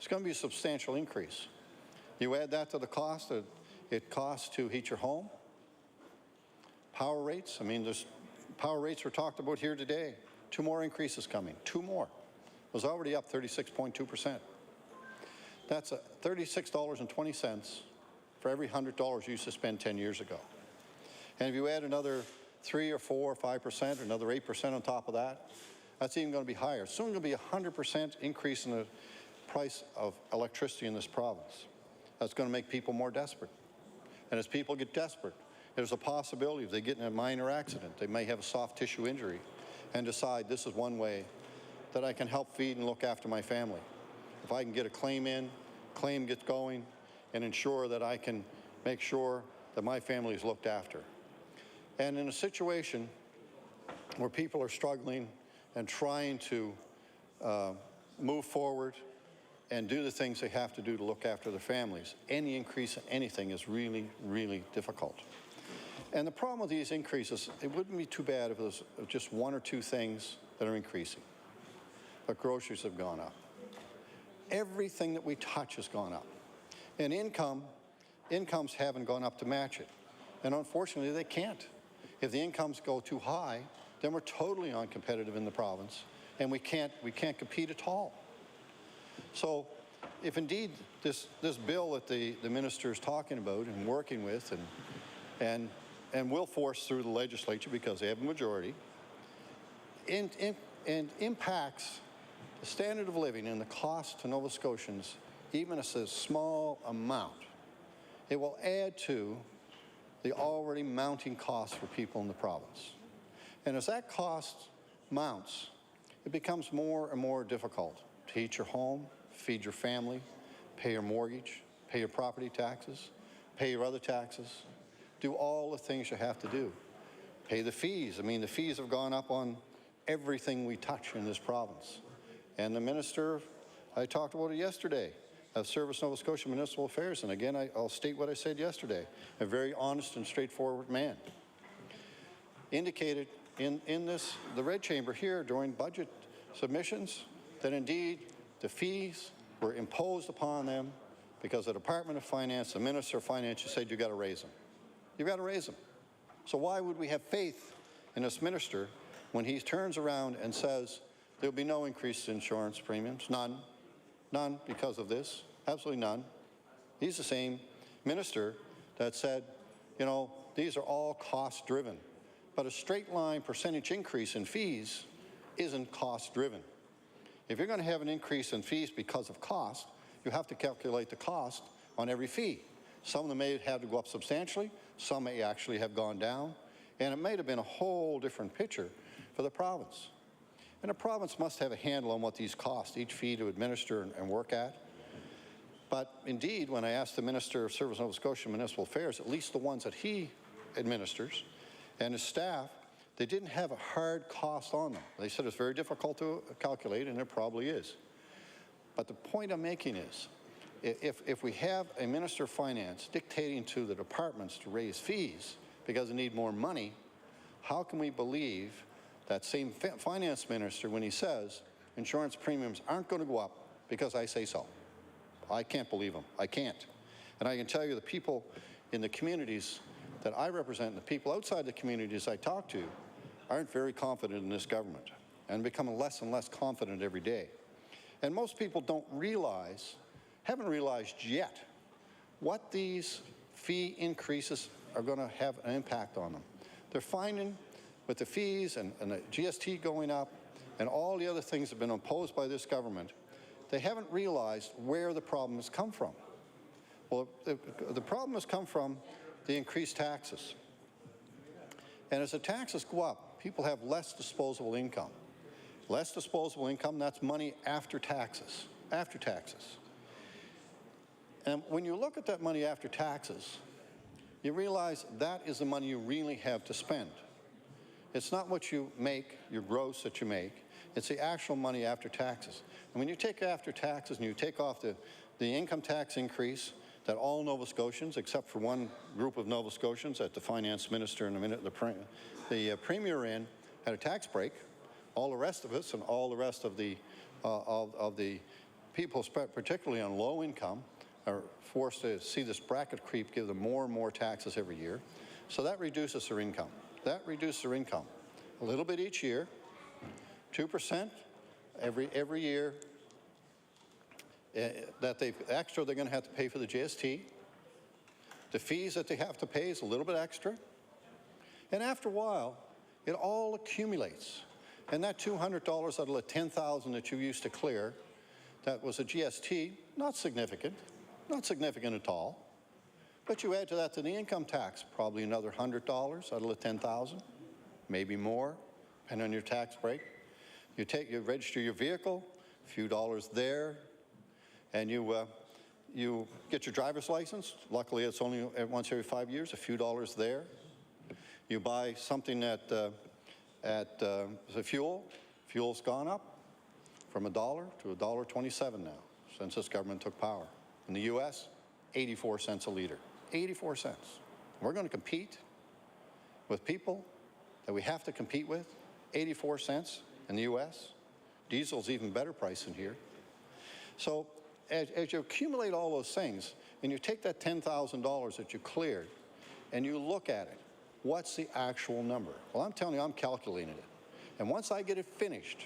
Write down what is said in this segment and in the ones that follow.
It's going to be a substantial increase. You add that to the cost that it costs to heat your home. Power rates, I mean, there's power rates were talked about here today. 2 more increases coming, 2 more. It was already up 36.2%. That's $36.20 for every $100 you used to spend 10 years ago. And if you add another 3 or 4 or 5%, another 8% on top of that, that's even going to be higher. Soon going to be a 100% increase in the price of electricity in this province. That's going to make people more desperate. And as people get desperate, there's a possibility if they get in a minor accident, they may have a soft tissue injury and decide this is one way that I can help feed and look after my family. If I can get a claim in, claim gets going, and ensure that I can make sure that my family is looked after. And in a situation where people are struggling and trying to move forward and do the things they have to do to look after their families, any increase in anything is really, really difficult. And the problem with these increases, it wouldn't be too bad if it was just 1 or 2 things that are increasing. But groceries have gone up. Everything that we touch has gone up. And incomes haven't gone up to match it. And unfortunately, they can't. If the incomes go too high, then we're totally uncompetitive in the province, and we can't compete at all. So if indeed this bill that the minister is talking about and working with and will force through the legislature because they have a majority, and impacts the standard of living and the cost to Nova Scotians, even if it's a small amount, it will add to the already mounting costs for people in the province. And as that cost mounts, it becomes more and more difficult to heat your home, feed your family, pay your mortgage, pay your property taxes, pay your other taxes, do all the things you have to do. Pay the fees. I mean, the fees have gone up on everything we touch in this province. And the minister, I talked about it yesterday, of Service Nova Scotia Municipal Affairs, and again, I'll state what I said yesterday, a very honest and straightforward man, indicated in the Red Chamber here during budget submissions that indeed the fees were imposed upon them because the Department of Finance, the Minister of Finance, said you've got to raise them. You've got to raise them. So why would we have faith in this minister when he turns around and says there'll be no increase in insurance premiums? None. None because of this. Absolutely none. He's the same minister that said, you know, these are all cost-driven. But a straight line percentage increase in fees isn't cost-driven. If you're going to have an increase in fees because of cost, you have to calculate the cost on every fee. Some of them may have to go up substantially, some may actually have gone down, and it may have been a whole different picture for the province. And the province must have a handle on what these cost, each fee to administer and work at. But indeed, when I asked the Minister of Service Nova Scotia Municipal Affairs, at least the ones that he administers, and his staff, they didn't have a hard cost on them. They said it's very difficult to calculate, and it probably is. But the point I'm making is, if we have a Minister of Finance dictating to the departments to raise fees because they need more money, how can we believe that same finance minister when he says insurance premiums aren't going to go up because I say so? I can't believe him. I can't. And I can tell you the people in the communities that I represent and the people outside the communities I talk to aren't very confident in this government and becoming less and less confident every day. And most people don't realize, haven't realized yet, what these fee increases are going to have an impact on them. They're finding with the fees and the GST going up and all the other things that have been imposed by this government, they haven't realized where the problem has come from. Well, the problem has come from the increased taxes. And as the taxes go up, people have less disposable income. Less disposable income, that's money after taxes, after taxes. And when you look at that money after taxes, you realize that is the money you really have to spend. It's not what you make, your gross that you make, it's the actual money after taxes. And when you take after taxes and you take off the income tax increase that all Nova Scotians, except for one group of Nova Scotians that the finance minister and the premier in, had a tax break, all the rest of us and all the rest of the people, particularly on low income, are forced to see this bracket creep give them more and more taxes every year. So that reduces their income. That reduces their income a little bit each year, 2% every year. That they're going to have to pay for the GST. The fees that they have to pay is a little bit extra. And after a while, it all accumulates. And that $200 out of the $10,000 that you used to clear, that was a GST, not significant at all. But you add to that to the income tax, probably another $100 out of the $10,000, maybe more, depending on your tax break. You register your vehicle, a few dollars there, and you get your driver's license. Luckily, it's only once every 5 years, a few dollars there. You buy something at the fuel. Fuel's gone up from $1 to $1.27 now since this government took power. In the U.S., 84 cents a liter. 84 cents. We're going to compete with people that we have to compete with. 84 cents in the U.S. Diesel's even better price in here. So as you accumulate all those things, and you take that $10,000 that you cleared, and you look at it, what's the actual number? Well, I'm telling you, I'm calculating it. And once I get it finished,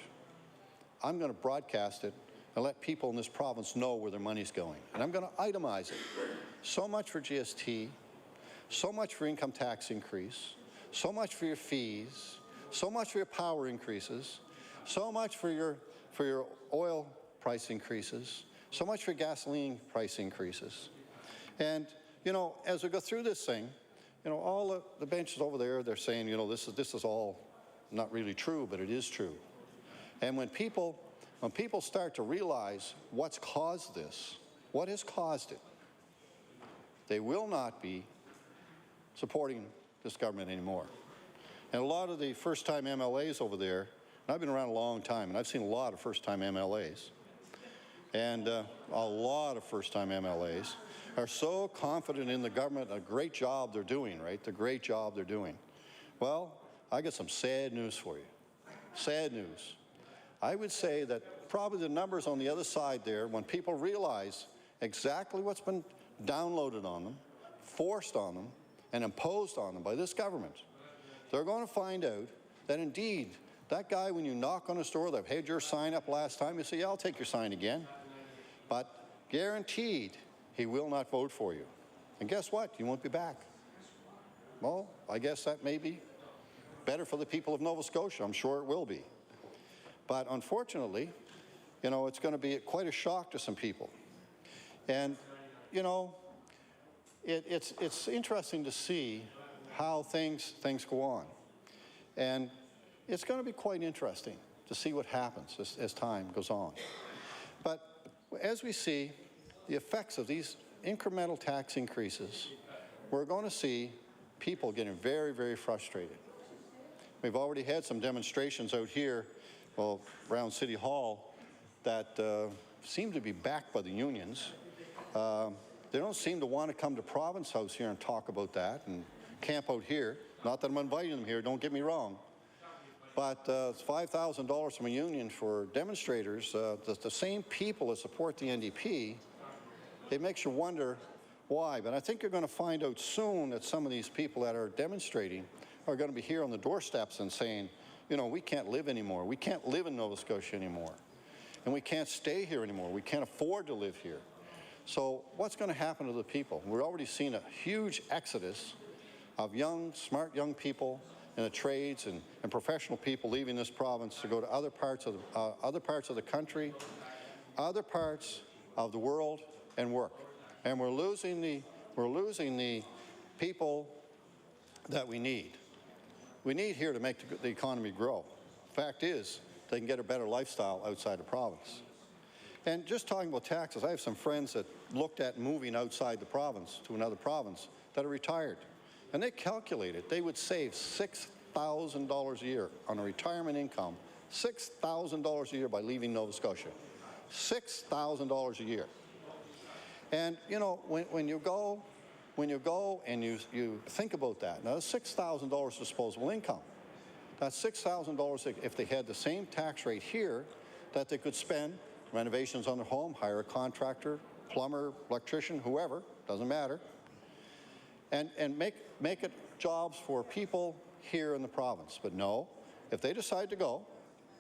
I'm going to broadcast it and let people in this province know where their money's going. And I'm going to itemize it. So much for GST, so much for income tax increase, so much for your fees, so much for your power increases, so much for your oil price increases, so much for gasoline price increases. And, you know, as we go through this thing, you know, all the benches over there, they're saying, you know, this is all not really true, but it is true. And when people start to realize what's caused this, what has caused it, they will not be supporting this government anymore. And a lot of the first-time MLAs over there, and I've been around a long time, and I've seen a lot of first-time MLAs, and a lot of first-time MLAs are so confident in the government, a great job they're doing, right? The great job they're doing. Well, I got some sad news for you. Sad news. I would say that probably the numbers on the other side there, when people realize exactly what's been downloaded on them, forced on them, and imposed on them by this government, they're going to find out that indeed, that guy, when you knock on his door, they've had your sign up last time, you say, yeah, I'll take your sign again. But guaranteed, he will not vote for you. And guess what? You won't be back. Well, I guess that may be better for the people of Nova Scotia. I'm sure it will be. But unfortunately, you know, it's going to be quite a shock to some people. And, you know, it's interesting to see how things go on. And it's going to be quite interesting to see what happens as time goes on. But as we see the effects of these incremental tax increases, we're going to see people getting very, very frustrated. We've already had some demonstrations out here, well, around City Hall, that seem to be backed by the unions. They don't seem to want to come to Province House here and talk about that and camp out here. Not that I'm inviting them here, don't get me wrong. But it's $5,000 from a union for demonstrators. The same people that support the NDP, it makes you wonder why. But I think you're going to find out soon that some of these people that are demonstrating are going to be here on the doorsteps and saying, you know, we can't live anymore. We can't live in Nova Scotia anymore. And we can't stay here anymore. We can't afford to live here. So what's going to happen to the people? We're already seeing a huge exodus of young, smart young people in the trades and professional people leaving this province to go to other parts of the country, other parts of the world, and work. And we're losing the people that we need. We need here to make the economy grow. Fact is, they can get a better lifestyle outside the province. And just talking about taxes, I have some friends that looked at moving outside the province to another province that are retired. And they calculated they would save $6,000 a year on a retirement income, $6,000 a year by leaving Nova Scotia. $6,000 a year. And, you know, when you go and you think about that, now that's $6,000 disposable income. That's $6,000 if they had the same tax rate here that they could spend renovations on their home, hire a contractor, plumber, electrician, whoever, doesn't matter, and make it jobs for people here in the province. But no, if they decide to go,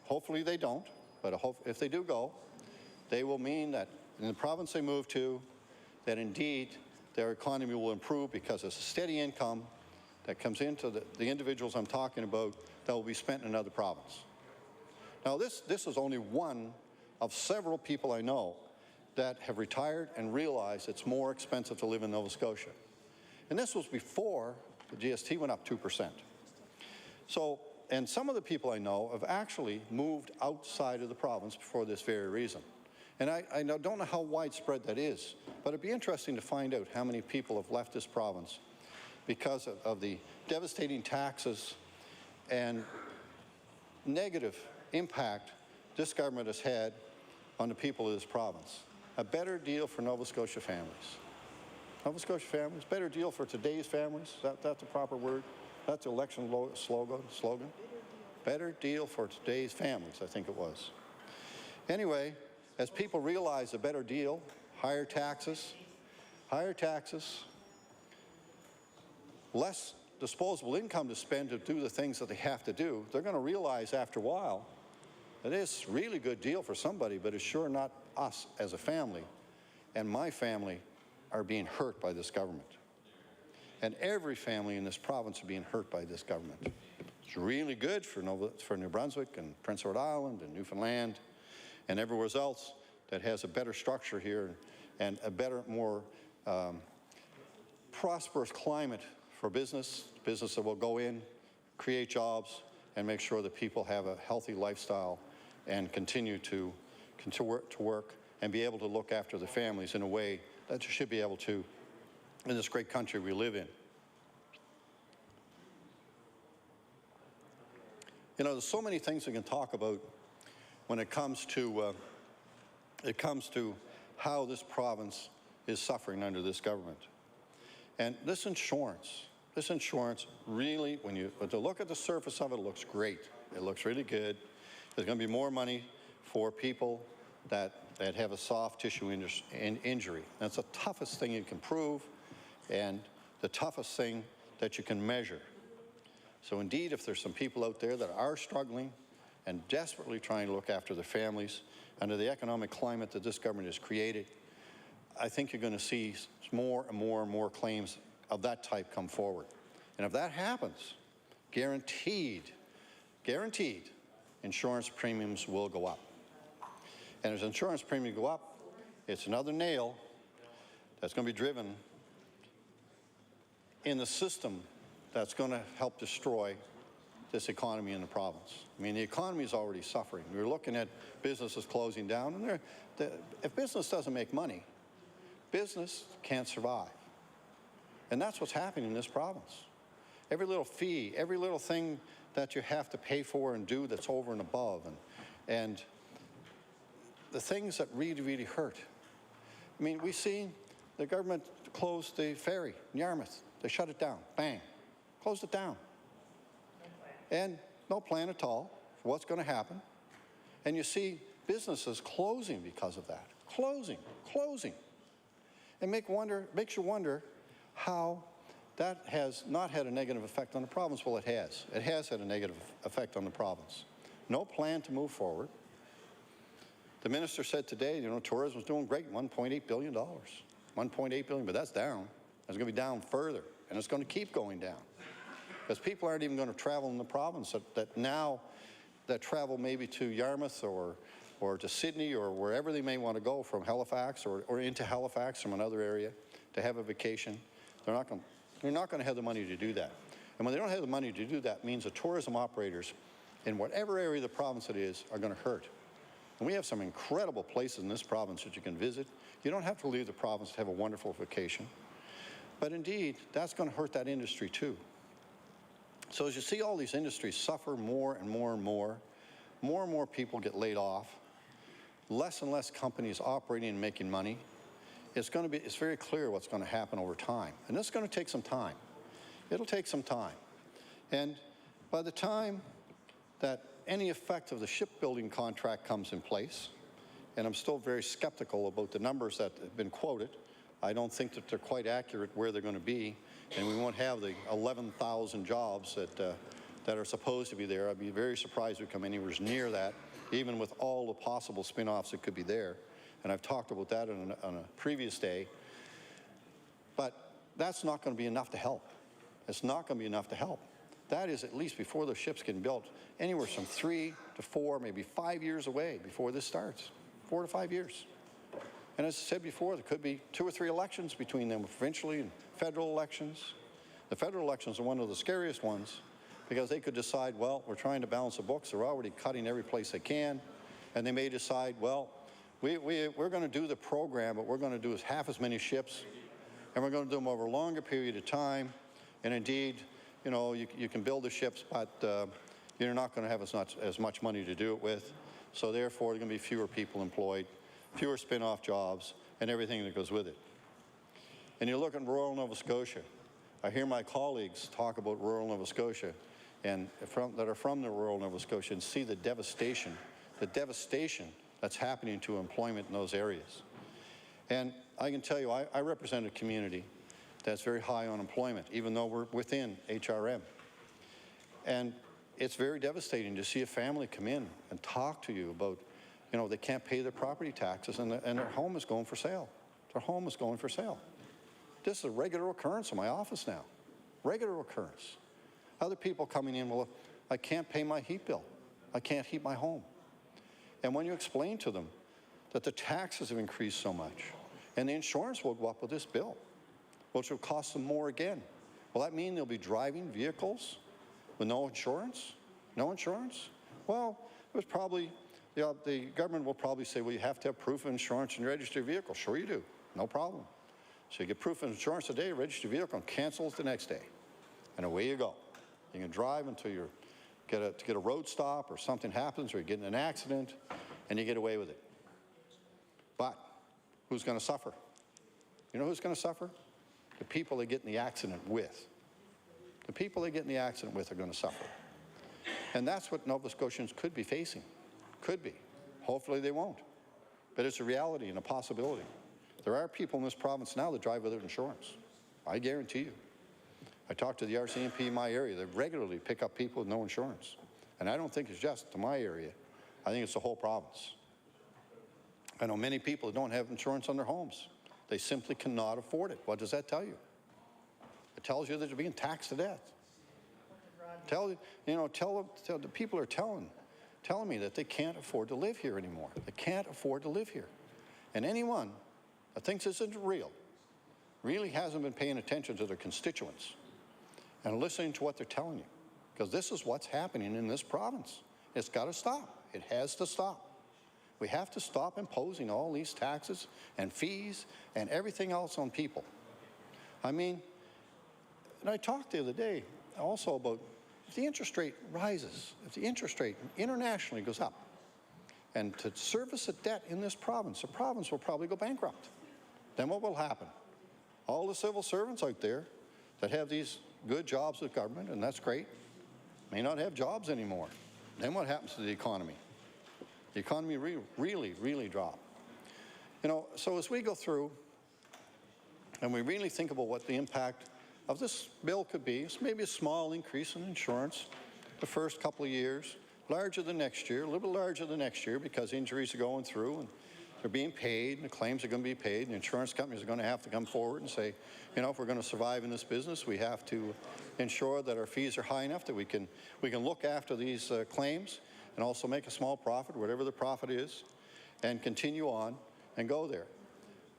hopefully they don't, but if they do go, they will mean that in the province they move to, that indeed their economy will improve because it's a steady income that comes into the individuals I'm talking about that will be spent in another province. Now this is only one of several people I know that have retired and realized it's more expensive to live in Nova Scotia. And this was before the GST went up 2%. So, and some of the people I know have actually moved outside of the province for this very reason. And I don't know how widespread that is, but it'd be interesting to find out how many people have left this province because of the devastating taxes and negative impact this government has had on the people of this province. A better deal for Nova Scotia families. Nova Scotia families, better deal for today's families. That's the proper word. That's the election slogan. Better deal for today's families, I think it was. Anyway, as people realize a better deal, higher taxes, less disposable income to spend to do the things that they have to do, they're going to realize after a while that it's a really good deal for somebody, but it's sure not us as a family. And my family are being hurt by this government. And every family in this province are being hurt by this government. It's really good for New Brunswick and Prince Edward Island and Newfoundland and everywhere else that has a better structure here and a better, more prosperous climate for business that will go in, create jobs, and make sure that people have a healthy lifestyle and continue to work and be able to look after the families in a way that you should be able to in this great country we live in. You know, there's so many things we can talk about when it comes to how this province is suffering under this government. And this insurance really, when you look at the surface of it, it looks great. It looks really good. There's going to be more money for people that have a soft tissue injury. That's the toughest thing you can prove and the toughest thing that you can measure. So indeed, if there's some people out there that are struggling and desperately trying to look after their families under the economic climate that this government has created, I think you're going to see more and more and more claims of that type come forward. And if that happens, guaranteed, insurance premiums will go up. And as insurance premiums go up, it's another nail that's going to be driven in the system that's going to help destroy this economy in the province. I mean, the economy is already suffering. We're looking at businesses closing down, and if business doesn't make money, business can't survive. And that's what's happening in this province. Every little fee, every little thing that you have to pay for and do that's over and above, and the things that really, really hurt. I mean, we see the government closed the ferry in Yarmouth. They shut it down, bang, closed it down. And no plan at all for what's going to happen. And you see businesses closing because of that. Closing. And makes you wonder how that has not had a negative effect on the province. Well, it has. It has had a negative effect on the province. No plan to move forward. The minister said today, you know, tourism is doing great, $1.8 billion. $1.8 billion, but that's down. It's going to be down further, and it's going to keep going down. Because people aren't even going to travel in the province that travel maybe to Yarmouth or to Sydney or wherever they may want to go from Halifax or into Halifax from another area to have a vacation. They're not going to have the money to do that. And when they don't have the money to do that, it means the tourism operators in whatever area of the province it is are going to hurt. And we have some incredible places in this province that you can visit. You don't have to leave the province to have a wonderful vacation. But indeed, that's going to hurt that industry too. So as you see all these industries suffer more and more and more people get laid off, less and less companies operating and making money, it's very clear what's going to happen over time. And this is going to take some time. It'll take some time. And by the time that any effect of the shipbuilding contract comes in place, and I'm still very skeptical about the numbers that have been quoted. I don't think that they're quite accurate where they're going to be, and we won't have the 11,000 jobs that are supposed to be there. I'd be very surprised if we come anywhere near that, even with all the possible spin-offs that could be there. And I've talked about that on a previous day. But that's not going to be enough to help. It's not going to be enough to help. That is, at least before those ships get built, anywhere from 3 to 4, maybe 5 years away before this starts. 4 to 5 years. And as I said before, there could be 2 or 3 elections between them, provincially and federal elections. The federal elections are one of the scariest ones because they could decide, well, we're trying to balance the books. They're already cutting every place they can. And they may decide, well, we're going to do the program, but we're going to do half as many ships, and we're going to do them over a longer period of time. And indeed, you know, you can build the ships, but you're not going to have as much money to do it with. So therefore, there are going to be fewer people employed, fewer spin-off jobs, and everything that goes with it. And you look at rural Nova Scotia. I hear my colleagues talk about rural Nova Scotia and that are from the rural Nova Scotia and see the devastation that's happening to employment in those areas. And I can tell you, I represent a community that's very high on employment, even though we're within HRM. And it's very devastating to see a family come in and talk to you about, you know, they can't pay their property taxes and their home is going for sale. Their home is going for sale. This is a regular occurrence in my office now. Regular occurrence. Other people coming in, well, I can't pay my heat bill. I can't heat my home. And when you explain to them that the taxes have increased so much and the insurance will go up with this bill, which will cost them more again, will that mean they'll be driving vehicles with no insurance? No insurance? Well, it was probably, the government will probably say, well, you have to have proof of insurance and register your vehicle. Sure you do. No problem. So you get proof of insurance today, register your vehicle, and cancel it the next day. And away you go. You can drive until you get a road stop or something happens or you get in an accident and you get away with it. But who's going to suffer? You know who's going to suffer? The people they get in the accident with. The people they get in the accident with are going to suffer. And that's what Nova Scotians could be facing. Could be. Hopefully they won't. But it's a reality and a possibility. There are people in this province now that drive without insurance. I guarantee you. I talk to the RCMP in my area. They regularly pick up people with no insurance. And I don't think it's just to my area. I think it's the whole province. I know many people that don't have insurance on their homes. They simply cannot afford it. What does that tell you? It tells you that you're being taxed to death. The people are telling me that they can't afford to live here anymore. They can't afford to live here. And anyone that thinks this isn't real really hasn't been paying attention to their constituents and listening to what they're telling you. Because this is what's happening in this province. It's got to stop. It has to stop. We have to stop imposing all these taxes and fees and everything else on people. I mean, and I talked the other day also about if the interest rate rises, if the interest rate internationally goes up, and to service the debt in this province, the province will probably go bankrupt. Then what will happen? All the civil servants out there that have these good jobs with government, and that's great, may not have jobs anymore. Then what happens to the economy? The economy really drop. You know, so as we go through and we really think about what the impact of this bill could be, it's maybe a small increase in insurance the first couple of years, larger than next year, a little bit larger than next year because injuries are going through and they're being paid and the claims are going to be paid and the insurance companies are going to have to come forward and say, you know, if we're going to survive in this business, we have to ensure that our fees are high enough that we can look after these claims and also make a small profit, whatever the profit is, and continue on and go there.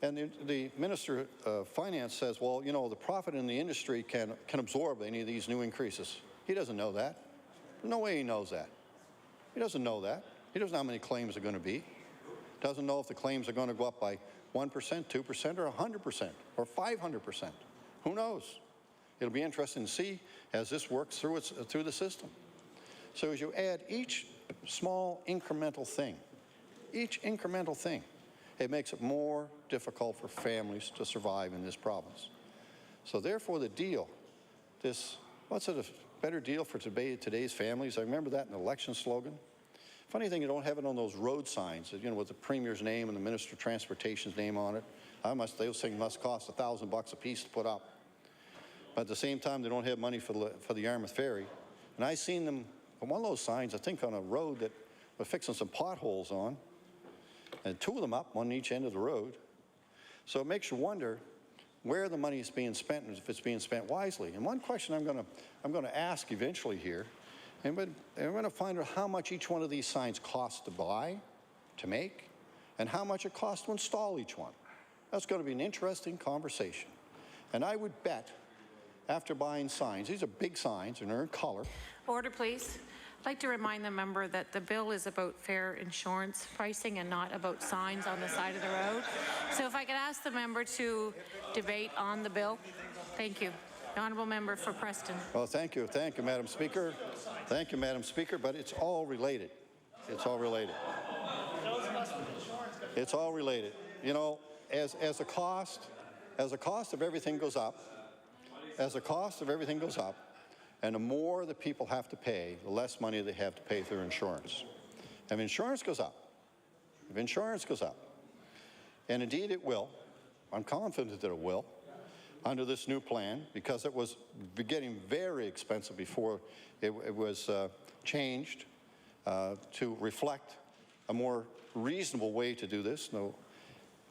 And the Minister of Finance says, well, you know, the profit in the industry can absorb any of these new increases. He doesn't know that. There's no way he knows that. He doesn't know that. He doesn't know how many claims are going to be. Doesn't know if the claims are going to go up by 1%, 2%, or 100%, or 500%. Who knows? It'll be interesting to see as this works through the system. So as you add each small incremental thing, it makes it more difficult for families to survive in this province. So therefore the deal, what's a better deal for today's families? I remember that in the election slogan. Funny thing, you don't have it on those road signs, you know, with the Premier's name and the Minister of Transportation's name on it. Those things must cost $1,000 a piece to put up. But at the same time, they don't have money for the Yarmouth Ferry. And I seen them on one of those signs, I think on a road that we're fixing some potholes on, and two of them up, one on each end of the road. So it makes you wonder where the money is being spent and if it's being spent wisely. And one question I'm going to ask eventually here, and we're going to find out how much each one of these signs costs to buy, to make, and how much it costs to install each one. That's going to be an interesting conversation. And I would bet, after buying signs, these are big signs and they're in color. Order, please. I'd like to remind the member that the bill is about fair insurance pricing and not about signs on the side of the road. So if I could ask the member to debate on the bill. Thank you. The honourable member for Preston. Well, thank you, Madam Speaker. Thank you, Madam Speaker, but it's all related. It's all related. It's all related. You know, as the cost of everything goes up, and the more that people have to pay, the less money they have to pay for their insurance. If insurance goes up, and indeed it will, I'm confident that it will, under this new plan, because it was getting very expensive before it was changed to reflect a more reasonable way to do this,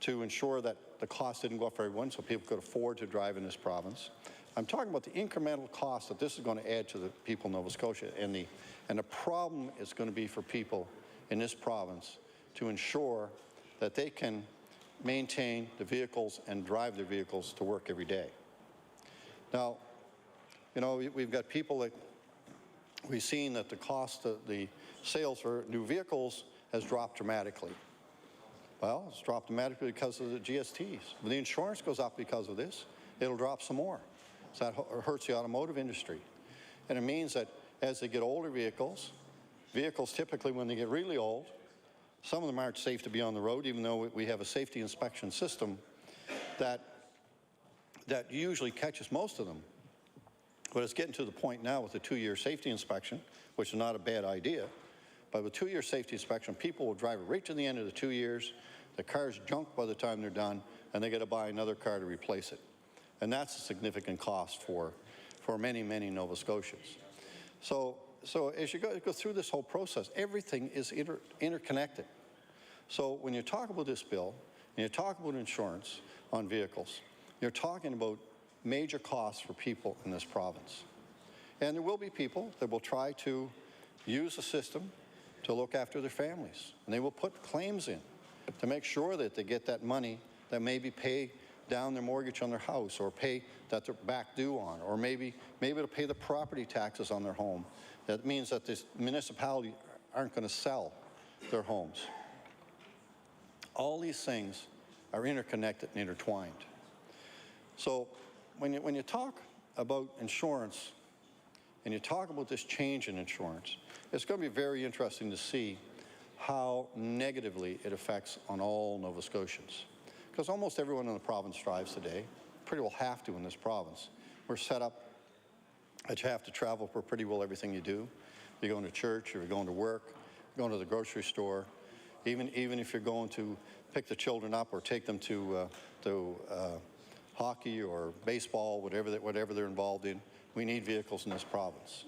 to ensure that the cost didn't go up for everyone so people could afford to drive in this province. I'm talking about the incremental cost that this is going to add to the people of Nova Scotia, and the problem is going to be for people in this province to ensure that they can maintain the vehicles and drive their vehicles to work every day. Now, you know, we've got people that we've seen that the cost of the sales for new vehicles has dropped dramatically. Well, it's dropped dramatically because of the GSTs. When the insurance goes up because of this, it'll drop some more. So that hurts the automotive industry. And it means that as they get older vehicles typically when they get really old, some of them aren't safe to be on the road, even though we have a safety inspection system that usually catches most of them. But it's getting to the point now with the 2-year safety inspection, which is not a bad idea, but with 2-year safety inspection, people will drive it right to the end of the 2 years, the car's junk by the time they're done, and they got to buy another car to replace it. And that's a significant cost for many, many Nova Scotians. So as you go through this whole process, everything is interconnected. So when you talk about this bill, and you talk about insurance on vehicles, you're talking about major costs for people in this province. And there will be people that will try to use the system to look after their families. And they will put claims in to make sure that they get that money that maybe pay down their mortgage on their house, or pay that they're back due on, or maybe to pay the property taxes on their home. That means that this municipality aren't going to sell their homes. All these things are interconnected and intertwined. So when you talk about insurance and you talk about this change in insurance, it's going to be very interesting to see how negatively it affects on all Nova Scotians. Because almost everyone in the province drives today, pretty well have to in this province. We're set up that you have to travel for pretty well everything you do. You're going to church, or you're going to work, you're going to the grocery store, even if you're going to pick the children up or take them to hockey or baseball, whatever they're involved in. We need vehicles in this province.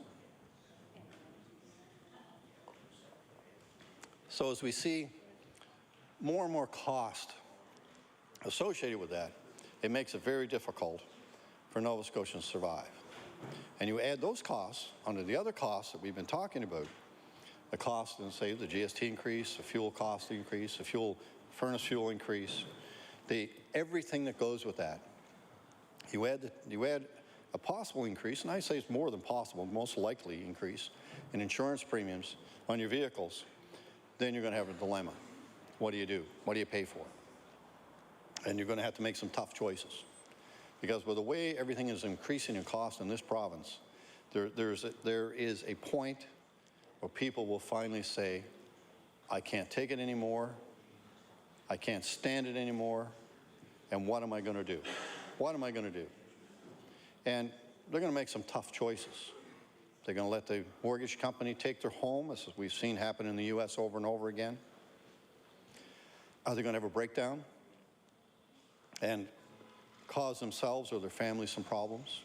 So as we see more and more cost associated with that, it makes it very difficult for Nova Scotians to survive. And you add those costs under the other costs that we've been talking about, the cost in, say, the GST increase, the fuel cost increase, the furnace fuel increase, everything that goes with that. You add a possible increase, and I say it's more than possible, most likely increase in insurance premiums on your vehicles, then you're going to have a dilemma. What do you do? What do you pay for? And you're going to have to make some tough choices. Because with the way everything is increasing in cost in this province, there is a point where people will finally say, I can't take it anymore, I can't stand it anymore, and what am I going to do? What am I going to do? And they're going to make some tough choices. They're going to let the mortgage company take their home, as we've seen happen in the U.S. over and over again. Are they going to have a breakdown and cause themselves or their families some problems?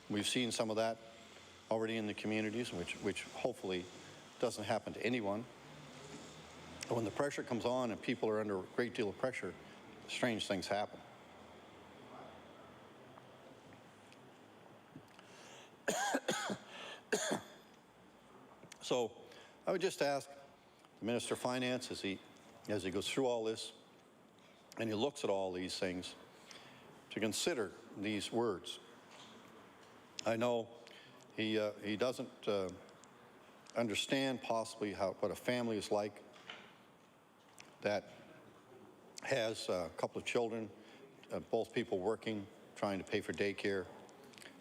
We've seen some of that already in the communities, which hopefully doesn't happen to anyone. But when the pressure comes on and people are under a great deal of pressure, strange things happen. So I would just ask the Minister of Finance, as he goes through all this and he looks at all these things, to consider these words. I know he doesn't understand possibly what a family is like that has a couple of children, both people working, trying to pay for daycare,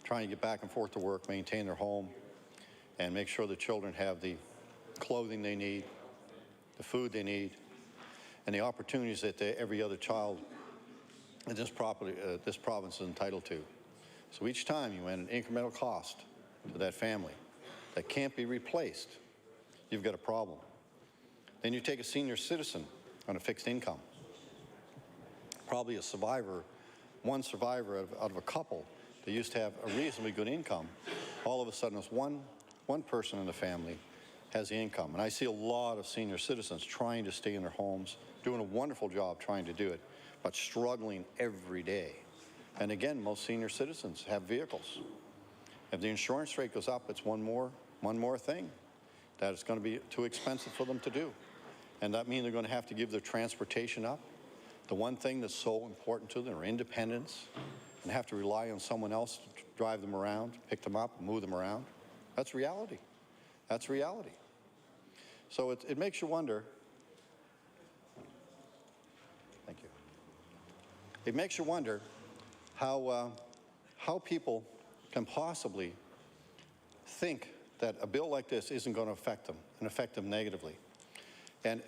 trying to get back and forth to work, maintain their home, and make sure the children have the clothing they need, the food they need, and the opportunities that every other child in this province is entitled to. So each time you add an incremental cost to that family that can't be replaced, you've got a problem. Then you take a senior citizen on a fixed income, probably a survivor, one survivor out of a couple that used to have a reasonably good income. All of a sudden, it's one person in the family has the income. And I see a lot of senior citizens trying to stay in their homes, doing a wonderful job trying to do it, but struggling every day. And again, most senior citizens have vehicles. If the insurance rate goes up, it's one more thing that it's going to be too expensive for them to do. And that means they're going to have to give their transportation up. The one thing that's so important to them, their independence, and have to rely on someone else to drive them around, pick them up, move them around. That's reality. That's reality. So it makes you wonder. Thank you. It makes you wonder how people can possibly think that a bill like this isn't going to affect them and affect them negatively. And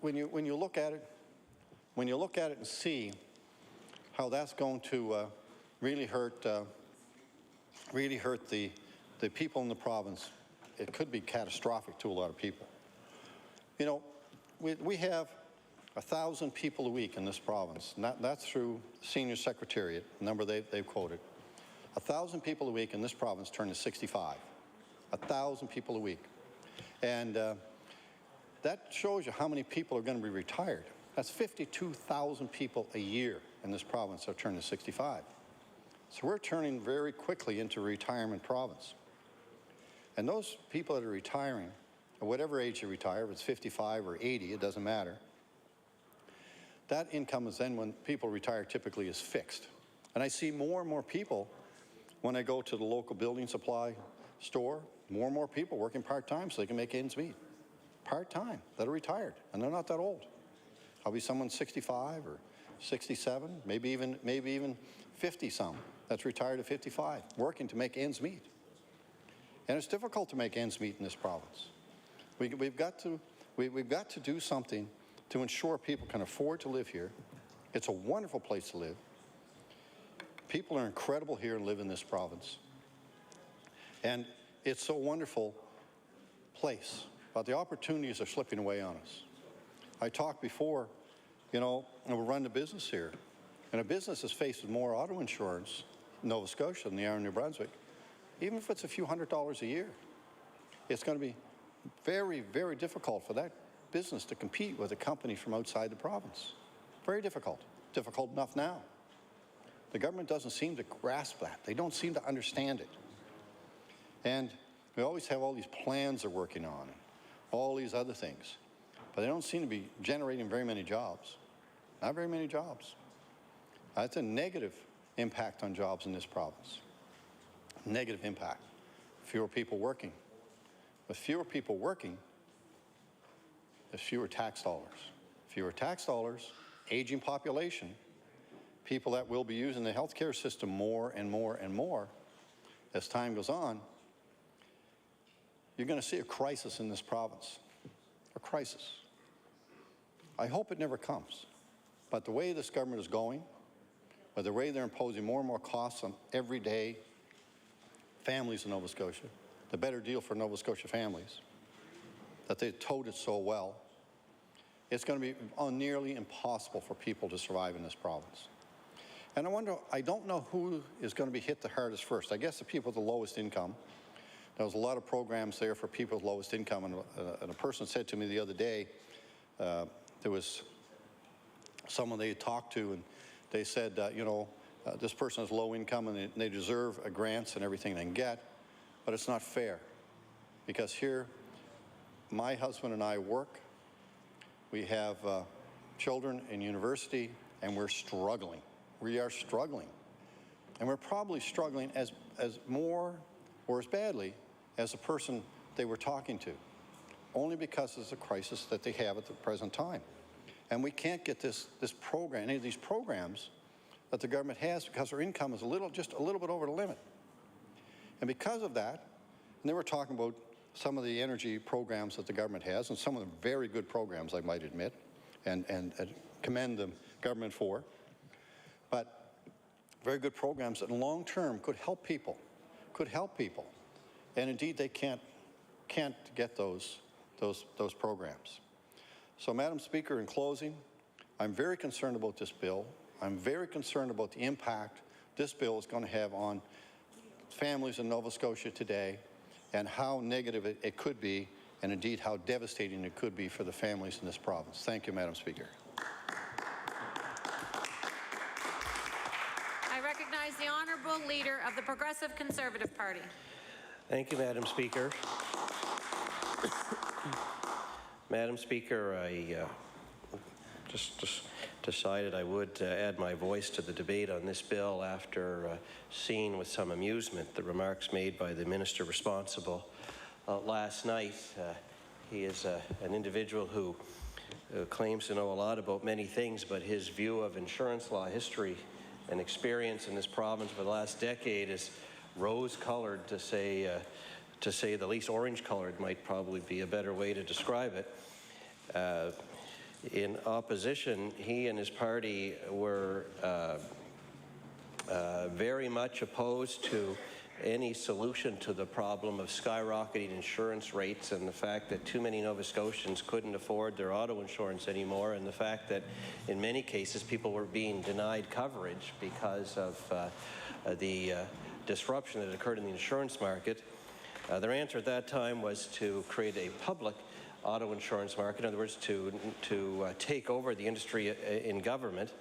when you look at it and see how that's going to really hurt the people in the province, it could be catastrophic to a lot of people. You know, we have 1,000 people a week in this province, and that's through Senior Secretariat, the number they've quoted. 1,000 people a week in this province turn to 65. 1,000 people a week. And that shows you how many people are going to be retired. That's 52,000 people a year in this province that turn to 65. So we're turning very quickly into a retirement province. And those people that are retiring, at whatever age you retire, if it's 55 or 80, it doesn't matter, that income is then, when people retire, typically is fixed. And I see more and more people, when I go to the local building supply store, more and more people working part-time so they can make ends meet. Part-time, that are retired, and they're not that old. Probably someone 65 or 67, maybe even 50-some that's retired at 55, working to make ends meet. And it's difficult to make ends meet in this province. We've got to do something to ensure people can afford to live here. It's a wonderful place to live. People are incredible here and live in this province. And it's a wonderful place, but the opportunities are slipping away on us. I talked before, you know, and we're running a business here. And a business is faced with more auto insurance in Nova Scotia than they are in New Brunswick. Even if it's a few $100s a year, it's going to be very, very difficult for that business to compete with a company from outside the province. Very difficult. Difficult enough now. The government doesn't seem to grasp that. They don't seem to understand it. And we always have all these plans they're working on, all these other things. But they don't seem to be generating very many jobs. Not very many jobs. That's a negative impact on jobs in this province. Negative impact. Fewer people working. With fewer people working, there's fewer tax dollars. Fewer tax dollars, aging population, people that will be using the healthcare system more and more and more as time goes on. You're going to see a crisis in this province. A crisis. I hope it never comes. But the way this government is going, by the way they're imposing more and more costs on everyday families in Nova Scotia, the better deal for Nova Scotia families, that they towed it so well, it's going to be nearly impossible for people to survive in this province. And I don't know who is going to be hit the hardest first. I guess the people with the lowest income. There was a lot of programs there for people with lowest income, and a person said to me the other day, there was someone they talked to, and they said, this person has low income and they deserve grants and everything they can get, but it's not fair. Because here, my husband and I work, we have children in university, and we're struggling. We are struggling. And we're probably struggling as more or as badly as the person they were talking to, only because it's a crisis that they have at the present time. And we can't get this program, any of these programs that the government has, because our income is just a little bit over the limit. And because of that, and they were talking about some of the energy programs that the government has, and some of them very good programs, I might admit, and commend the government for, but very good programs that in long term could help people, and indeed they can't get those programs. So, Madam Speaker, in closing, I'm very concerned about this bill. I'm very concerned about the impact this bill is going to have on families in Nova Scotia today, and how negative it could be, and indeed how devastating it could be for the families in this province. Thank you, Madam Speaker. I recognize the Honourable Leader of the Progressive Conservative Party. Thank you, Madam Speaker. Madam Speaker, I just decided I would add my voice to the debate on this bill after seeing with some amusement the remarks made by the minister responsible last night. He is an individual who claims to know a lot about many things, but his view of insurance law history and experience in this province for the last decade is rose-colored, to say the least. Orange-colored might probably be a better way to describe it. In opposition, he and his party were very much opposed to any solution to the problem of skyrocketing insurance rates, and the fact that too many Nova Scotians couldn't afford their auto insurance anymore, and the fact that in many cases people were being denied coverage because of the disruption that occurred in the insurance market. Their answer at that time was to create a public auto insurance market, in other words, to take over the industry in government.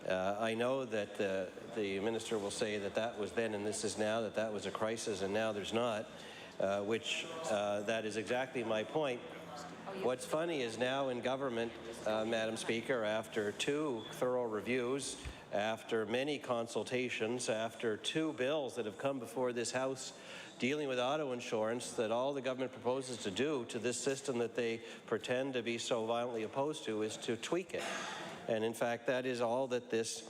I know that the minister will say that that was then and this is now, that was a crisis and now there's not, which that is exactly my point. What's funny is now in government, Madam Speaker, after 2 thorough reviews, after many consultations, after 2 bills that have come before this House dealing with auto insurance, that all the government proposes to do to this system that they pretend to be so violently opposed to is to tweak it. And in fact, that is all that this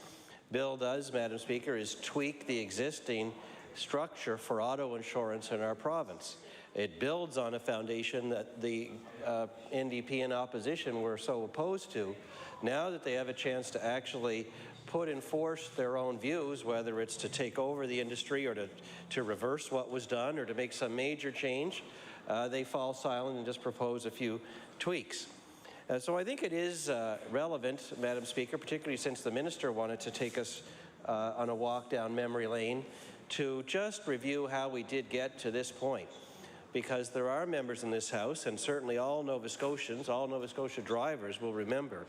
bill does, Madam Speaker, is tweak the existing structure for auto insurance in our province. It builds on a foundation that the NDP and opposition were so opposed to. Now that they have a chance to actually put in force their own views, whether it's to take over the industry or to reverse what was done or to make some major change, they fall silent and just propose a few tweaks. So I think it is relevant, Madam Speaker, particularly since the minister wanted to take us on a walk down memory lane, to just review how we did get to this point. Because there are members in this House, and certainly all Nova Scotians, all Nova Scotia drivers will remember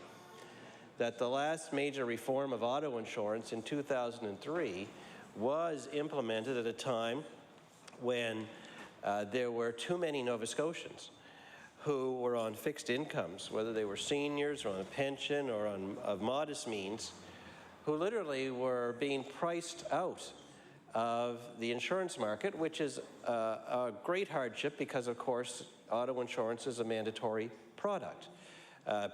that the last major reform of auto insurance in 2003 was implemented at a time when there were too many Nova Scotians who were on fixed incomes, whether they were seniors or on a pension or of modest means, who literally were being priced out of the insurance market, which is a great hardship because, of course, auto insurance is a mandatory product.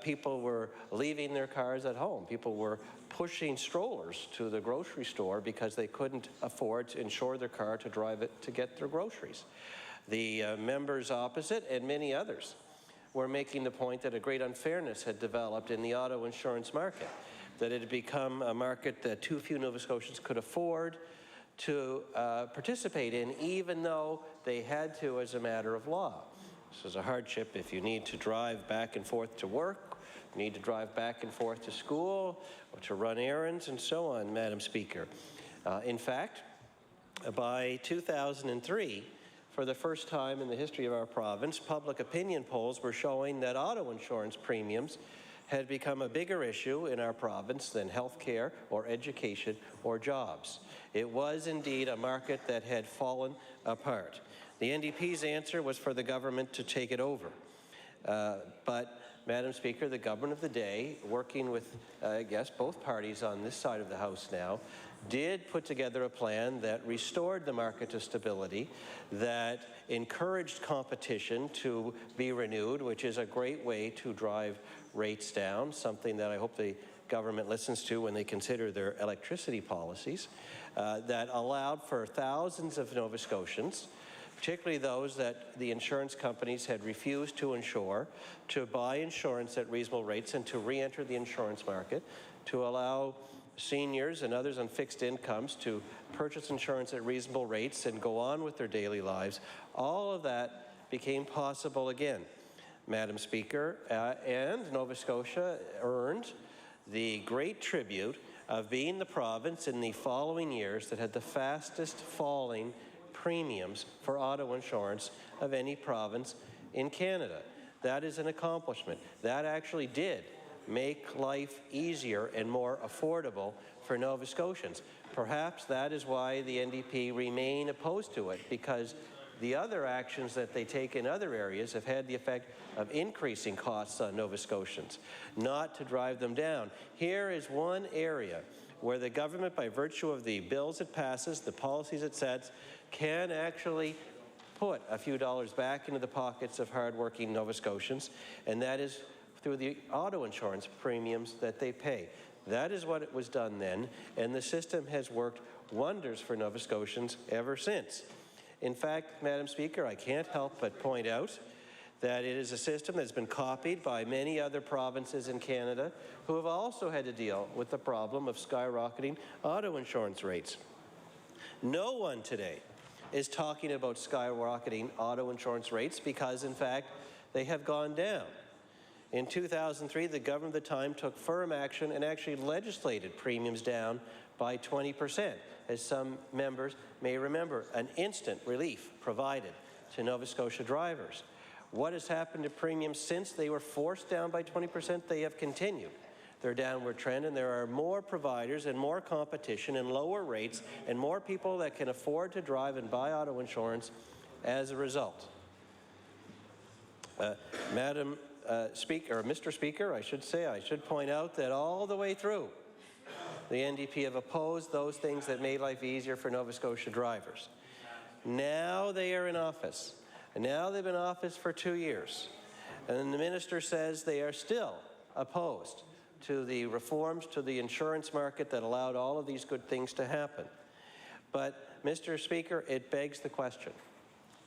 People were leaving their cars at home. People were pushing strollers to the grocery store because they couldn't afford to insure their car to drive it to get their groceries. The members opposite and many others were making the point that a great unfairness had developed in the auto insurance market, that it had become a market that too few Nova Scotians could afford, to participate in, even though they had to as a matter of law. This is a hardship if you need to drive back and forth to work, you need to drive back and forth to school, or to run errands, and so on, Madam Speaker. In fact, by 2003, for the first time in the history of our province, public opinion polls were showing that auto insurance premiums had become a bigger issue in our province than health care or education or jobs. It was indeed a market that had fallen apart. The NDP's answer was for the government to take it over. But, Madam Speaker, the government of the day, working with, I guess, both parties on this side of the House now, did put together a plan that restored the market to stability, that encouraged competition to be renewed, which is a great way to drive rates down, something that I hope the government listens to when they consider their electricity policies, that allowed for thousands of Nova Scotians, particularly those that the insurance companies had refused to insure, to buy insurance at reasonable rates and to re-enter the insurance market, to allow seniors and others on fixed incomes to purchase insurance at reasonable rates and go on with their daily lives. All of that became possible again, Madam Speaker, and Nova Scotia earned the great tribute of being the province in the following years that had the fastest falling premiums for auto insurance of any province in Canada. That is an accomplishment. That actually did make life easier and more affordable for Nova Scotians. Perhaps that is why the NDP remain opposed to it, because the other actions that they take in other areas have had the effect of increasing costs on Nova Scotians, not to drive them down. Here is one area where the government, by virtue of the bills it passes, the policies it sets, can actually put a few dollars back into the pockets of hardworking Nova Scotians, and that is through the auto insurance premiums that they pay. That is what it was done then, and the system has worked wonders for Nova Scotians ever since. In fact, Madam Speaker, I can't help but point out that it is a system that's been copied by many other provinces in Canada who have also had to deal with the problem of skyrocketing auto insurance rates. No one today is talking about skyrocketing auto insurance rates because, in fact, they have gone down. In 2003, the government at the time took firm action and actually legislated premiums down by 20%. As some members may remember, an instant relief provided to Nova Scotia drivers. What has happened to premiums since they were forced down by 20%? They have continued their downward trend, and there are more providers and more competition and lower rates and more people that can afford to drive and buy auto insurance as a result. Madam Speaker, or Mr. Speaker, I should point out that all the way through, the NDP have opposed those things that made life easier for Nova Scotia drivers. Now they are in office, and now they've been in office for 2 years, and the minister says they are still opposed to the reforms to the insurance market that allowed all of these good things to happen. But, Mr. Speaker, it begs the question,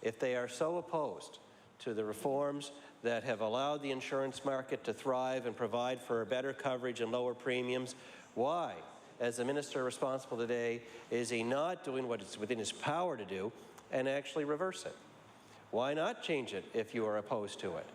if they are so opposed to the reforms that have allowed the insurance market to thrive and provide for better coverage and lower premiums, why, as the minister responsible today, is he not doing what is within his power to do and actually reverse it? Why not change it if you are opposed to it?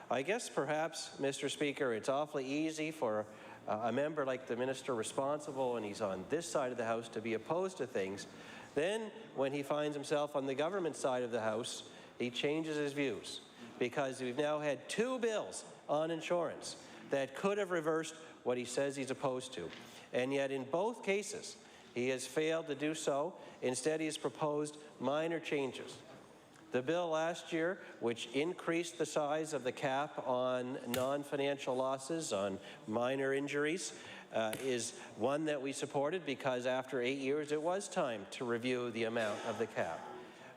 I guess perhaps, Mr. Speaker, it's awfully easy for a member like the minister responsible, and he's on this side of the House, to be opposed to things. Then, when he finds himself on the government side of the House, he changes his views, because we've now had 2 bills on insurance that could have reversed what he says he's opposed to. And yet, in both cases, he has failed to do so. Instead, he has proposed minor changes. The bill last year, which increased the size of the cap on non-financial losses, on minor injuries, is one that we supported because after 8 years it was time to review the amount of the cap.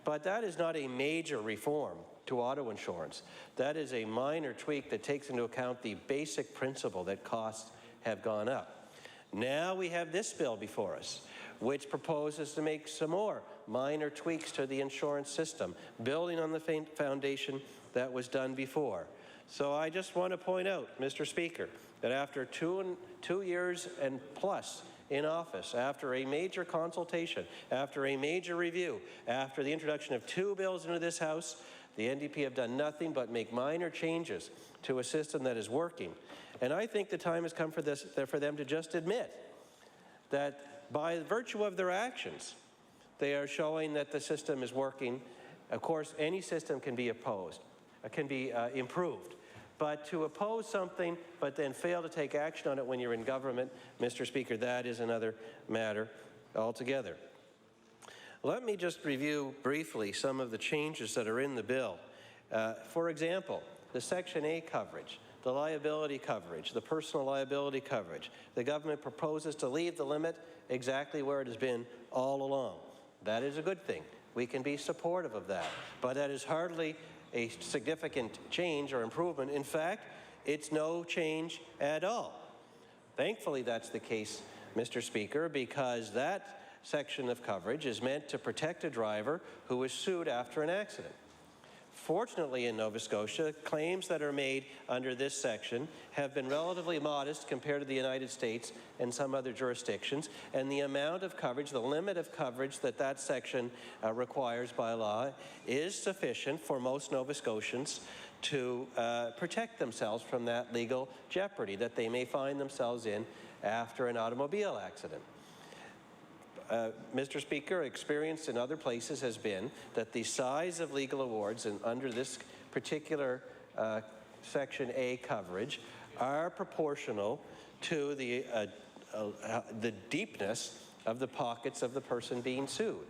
But that is not a major reform to auto insurance. That is a minor tweak that takes into account the basic principle that costs have gone up. Now we have this bill before us, which proposes to make some more minor tweaks to the insurance system, building on the foundation that was done before. So I just want to point out, Mr. Speaker, that after two years and plus in office, after a major consultation, after a major review, after the introduction of 2 bills into this House, the NDP have done nothing but make minor changes to a system that is working. And I think the time has come for them to just admit that by virtue of their actions, they are showing that the system is working. Of course, any system can be improved. But to oppose something but then fail to take action on it when you're in government, Mr. Speaker, that is another matter altogether. Let me just review briefly some of the changes that are in the bill. For example, the Section A coverage, the liability coverage, the personal liability coverage. The government proposes to leave the limit exactly where it has been all along. That is a good thing. We can be supportive of that. But that is hardly a significant change or improvement. In fact, it's no change at all. Thankfully, that's the case, Mr. Speaker, because that section of coverage is meant to protect a driver who is sued after an accident. Fortunately, in Nova Scotia, claims that are made under this section have been relatively modest compared to the United States and some other jurisdictions, and the amount of coverage, the limit of coverage that section requires by law is sufficient for most Nova Scotians to protect themselves from that legal jeopardy that they may find themselves in after an automobile accident. Mr. Speaker, experience in other places has been that the size of legal awards under this particular Section A coverage are proportional to the deepness of the pockets of the person being sued.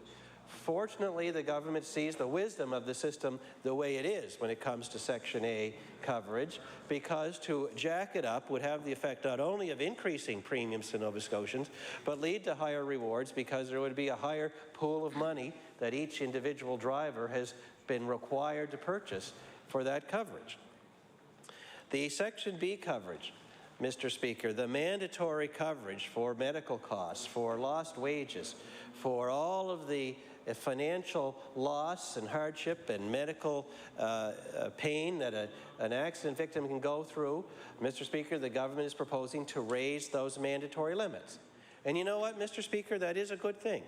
Fortunately, the government sees the wisdom of the system the way it is when it comes to Section A coverage, because to jack it up would have the effect not only of increasing premiums to Nova Scotians, but lead to higher rewards because there would be a higher pool of money that each individual driver has been required to purchase for that coverage. The Section B coverage, Mr. Speaker, the mandatory coverage for medical costs, for lost wages, for all of the financial loss and hardship and medical pain that an accident victim can go through, Mr. Speaker, the government is proposing to raise those mandatory limits. And you know what, Mr. Speaker, that is a good thing.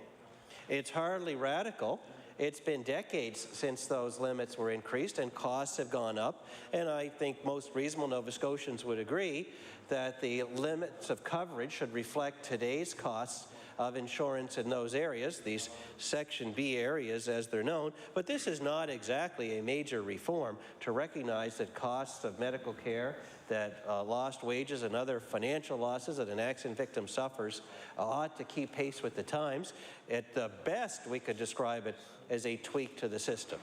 It's hardly radical. It's been decades since those limits were increased and costs have gone up, and I think most reasonable Nova Scotians would agree that the limits of coverage should reflect today's costs of insurance in those areas, these Section B areas as they're known. But this is not exactly a major reform to recognize that costs of medical care, that lost wages and other financial losses that an accident victim suffers ought to keep pace with the times. At the best, we could describe it as a tweak to the system.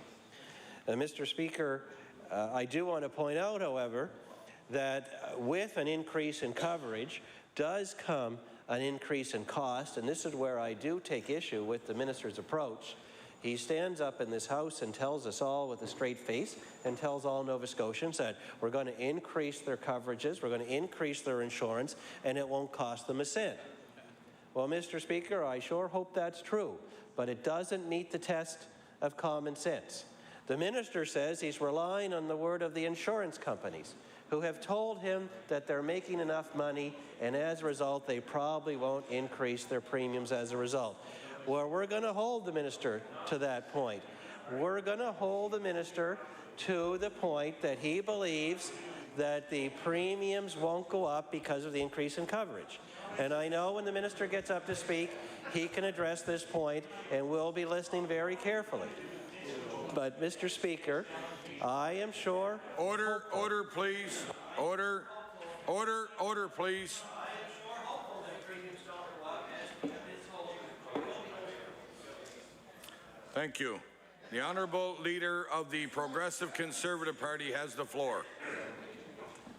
Mr. Speaker, I do want to point out, however, that with an increase in coverage does come an increase in cost, and this is where I do take issue with the minister's approach. He stands up in this House and tells us all with a straight face and tells all Nova Scotians that we're going to increase their coverages, we're going to increase their insurance, and it won't cost them a cent. Well, Mr. Speaker, I sure hope that's true, but it doesn't meet the test of common sense. The minister says he's relying on the word of the insurance companies, who have told him that they're making enough money, and as a result, they probably won't increase their premiums as a result. Well, we're going to hold the minister to that point. We're going to hold the minister to the point that he believes that the premiums won't go up because of the increase in coverage. And I know when the minister gets up to speak, he can address this point, and we'll be listening very carefully. But, Mr. Speaker, I am sure... Order, please. Order, please. Thank you. The Honourable Leader of the Progressive Conservative Party has the floor.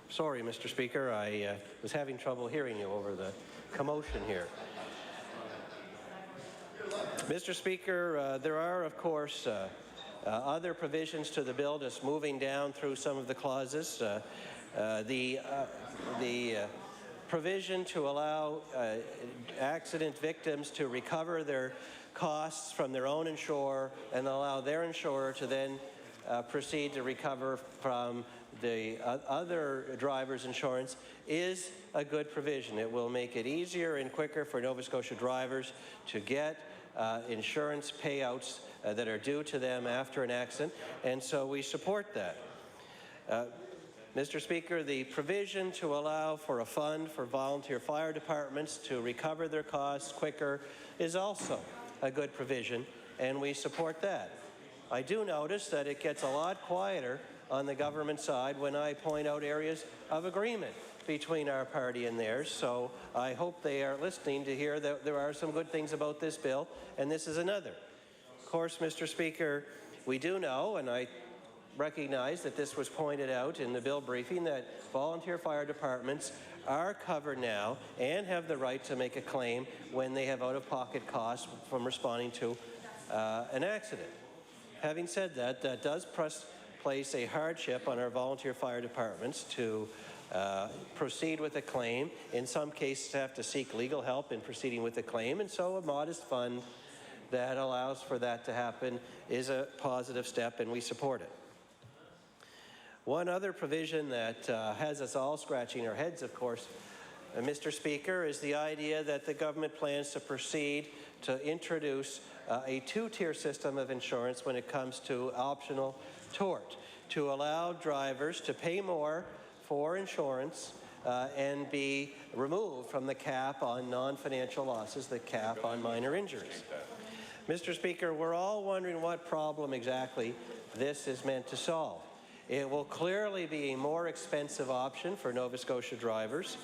Sorry, Mr. Speaker, I was having trouble hearing you over the commotion here. Mr. Speaker, there are, of course, other provisions to the bill, just moving down through some of the clauses. The provision to allow accident victims to recover their costs from their own insurer and allow their insurer to then proceed to recover from the other drivers' insurance is a good provision. It will make it easier and quicker for Nova Scotia drivers to get insurance payouts that are due to them after an accident, and so we support that. Mr. Speaker, the provision to allow for a fund for volunteer fire departments to recover their costs quicker is also a good provision, and we support that. I do notice that it gets a lot quieter on the government side when I point out areas of agreement between our party and theirs, so I hope they are listening to hear that there are some good things about this bill, and this is another. Of course, Mr. Speaker, we do know, and I recognize that this was pointed out in the bill briefing, that volunteer fire departments are covered now and have the right to make a claim when they have out-of-pocket costs from responding to an accident. Having said that, that does place a hardship on our volunteer fire departments to proceed with a claim. In some cases, have to seek legal help in proceeding with a claim, and so a modest fund that allows for that to happen is a positive step, and we support it. One other provision that has us all scratching our heads, of course, Mr. Speaker, is the idea that the government plans to proceed to introduce a two-tier system of insurance when it comes to optional tort, to allow drivers to pay more for insurance and be removed from the cap on non-financial losses, the cap on minor injuries. Mr. Speaker, we're all wondering what problem exactly this is meant to solve. It will clearly be a more expensive option for Nova Scotia drivers.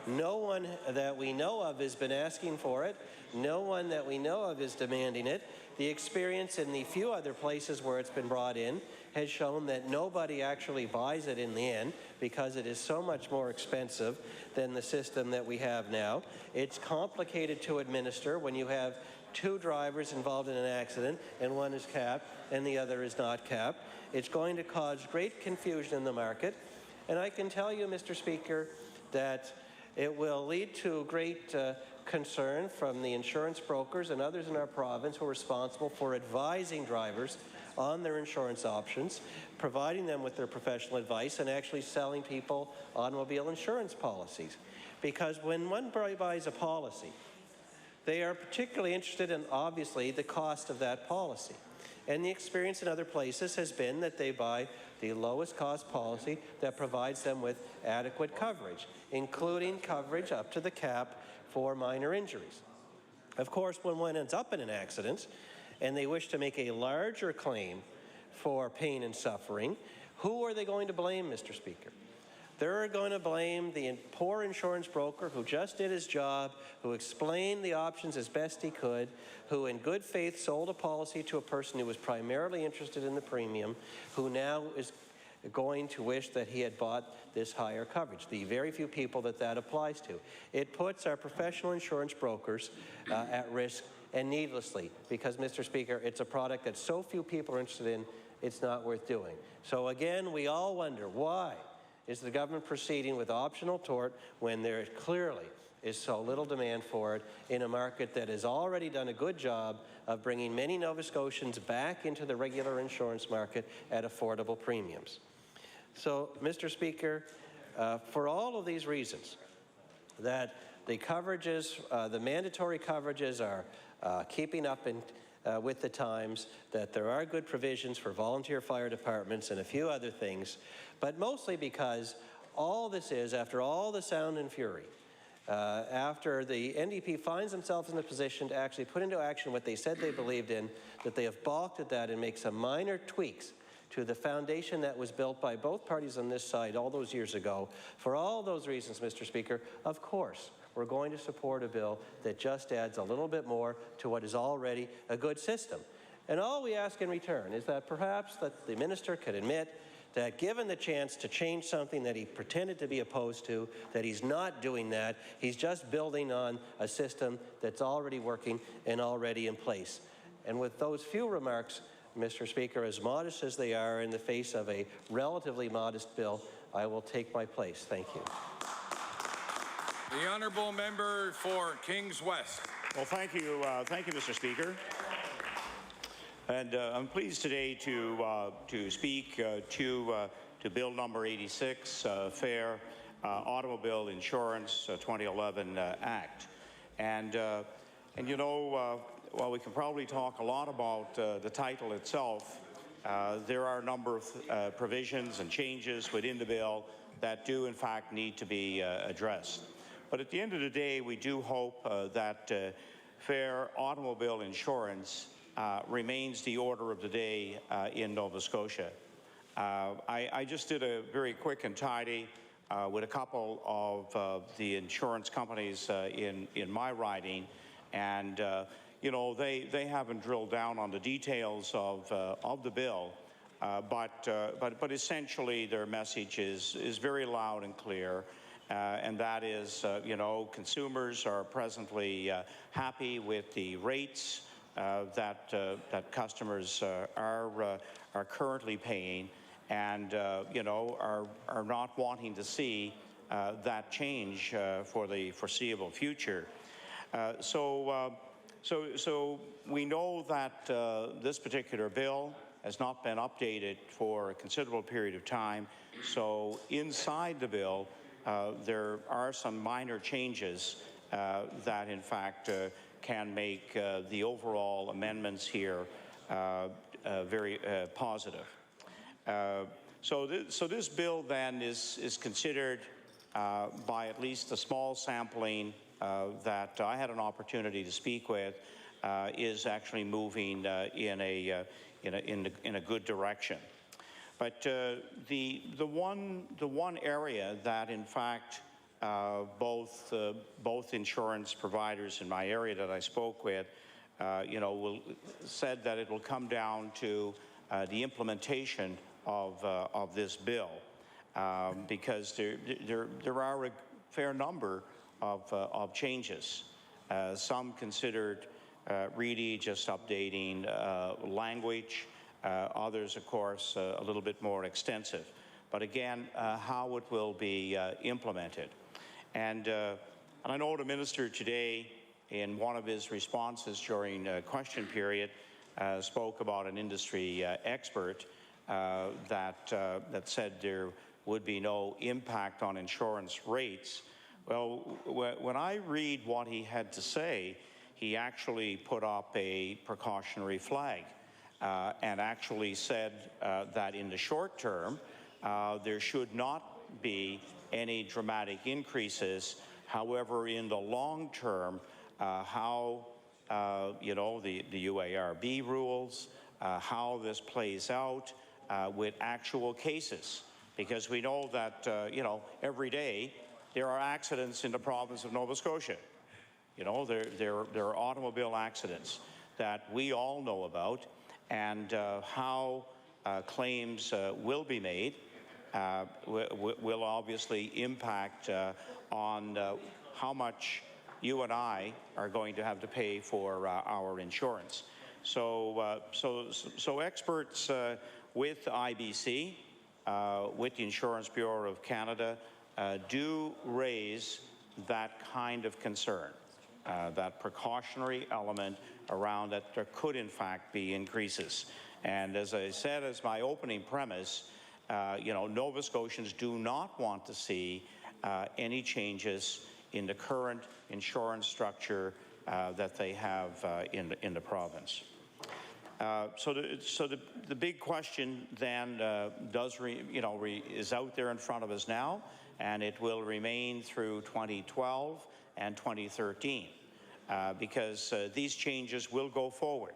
No one that we know of has been asking for it. No one that we know of is demanding it. The experience in the few other places where it's been brought in has shown that nobody actually buys it in the end because it is so much more expensive than the system that we have now. It's complicated to administer when you have two drivers involved in an accident and one is capped and the other is not capped. It's going to cause great confusion in the market, and I can tell you, Mr. Speaker, that it will lead to great concern from the insurance brokers and others in our province who are responsible for advising drivers on their insurance options, providing them with their professional advice, and actually selling people automobile insurance policies. Because when one buys a policy, they are particularly interested in, obviously, the cost of that policy. And the experience in other places has been that they buy the lowest cost policy that provides them with adequate coverage, including coverage up to the cap for minor injuries. Of course, when one ends up in an accident and they wish to make a larger claim for pain and suffering, who are they going to blame, Mr. Speaker? They're going to blame the poor insurance broker who just did his job, who explained the options as best he could, who in good faith sold a policy to a person who was primarily interested in the premium, who now is going to wish that he had bought this higher coverage, the very few people that that applies to. It puts our professional insurance brokers at risk, and needlessly, because, Mr. Speaker, it's a product that so few people are interested in, it's not worth doing. So again, we all wonder, why is the government proceeding with optional tort when there clearly is so little demand for it in a market that has already done a good job of bringing many Nova Scotians back into the regular insurance market at affordable premiums? So, Mr. Speaker, for all of these reasons, that the coverages, the mandatory coverages are keeping up with the times, that there are good provisions for volunteer fire departments and a few other things, but mostly because all this is, after all the sound and fury, after the NDP finds themselves in a position to actually put into action what they said they believed in, that they have balked at that and make some minor tweaks to the foundation that was built by both parties on this side all those years ago. For all those reasons, Mr. Speaker, of course, we're going to support a bill that just adds a little bit more to what is already a good system. And all we ask in return is that perhaps that the minister could admit that given the chance to change something that he pretended to be opposed to, that he's not doing that, he's just building on a system that's already working and already in place. And with those few remarks, Mr. Speaker, as modest as they are in the face of a relatively modest bill, I will take my place. Thank you. The honourable member for Kings West. Well, thank you, Mr. Speaker. And I'm pleased today to speak to to Bill number 86, Fair Automobile Insurance 2011 Act. And you know, while we can probably talk a lot about the title itself, there are a number of provisions and changes within the bill that do in fact need to be addressed. But at the end of the day, we do hope that fair automobile insurance remains the order of the day in Nova Scotia. I just did a very quick and tidy with a couple of the insurance companies in my riding, and you know, they haven't drilled down on the details of the bill, but essentially their message is very loud and clear, and that is, you know, consumers are presently happy with the rates that customers are currently paying, and you know, are not wanting to see that change for the foreseeable future. So we know that this particular bill has not been updated for a considerable period of time. So inside the bill, there are some minor changes that in fact can make the overall amendments here very positive. So this bill then is considered by at least a small sampling that I had an opportunity to speak with, is actually moving in a good direction. But the one area that in fact both insurance providers in my area that I spoke with, you know, said that it will come down to the implementation of this bill, because there are a fair number of changes. Some considered really just updating language, others, of course, a little bit more extensive. But again, how it will be implemented. And I know the minister today, in one of his responses during question period, spoke about an industry expert that said there would be no impact on insurance rates. Well, when I read what he had to say, he actually put up a precautionary flag and actually said that in the short term, there should not be any dramatic increases. However, in the long term, how you know, the UARB rules, how this plays out with actual cases, because we know that you know, every day there are accidents in the province of Nova Scotia. You know, there are automobile accidents that we all know about, and how claims will be made will obviously impact on how much you and I are going to have to pay for our insurance. So experts with IBC, with the Insurance Bureau of Canada, do raise that kind of concern, that precautionary element around that there could in fact be increases. And as I said as my opening premise, you know, Nova Scotians do not want to see any changes in the current insurance structure that they have in the province. So the big question then is out there in front of us now, and it will remain through 2012 and 2013, because these changes will go forward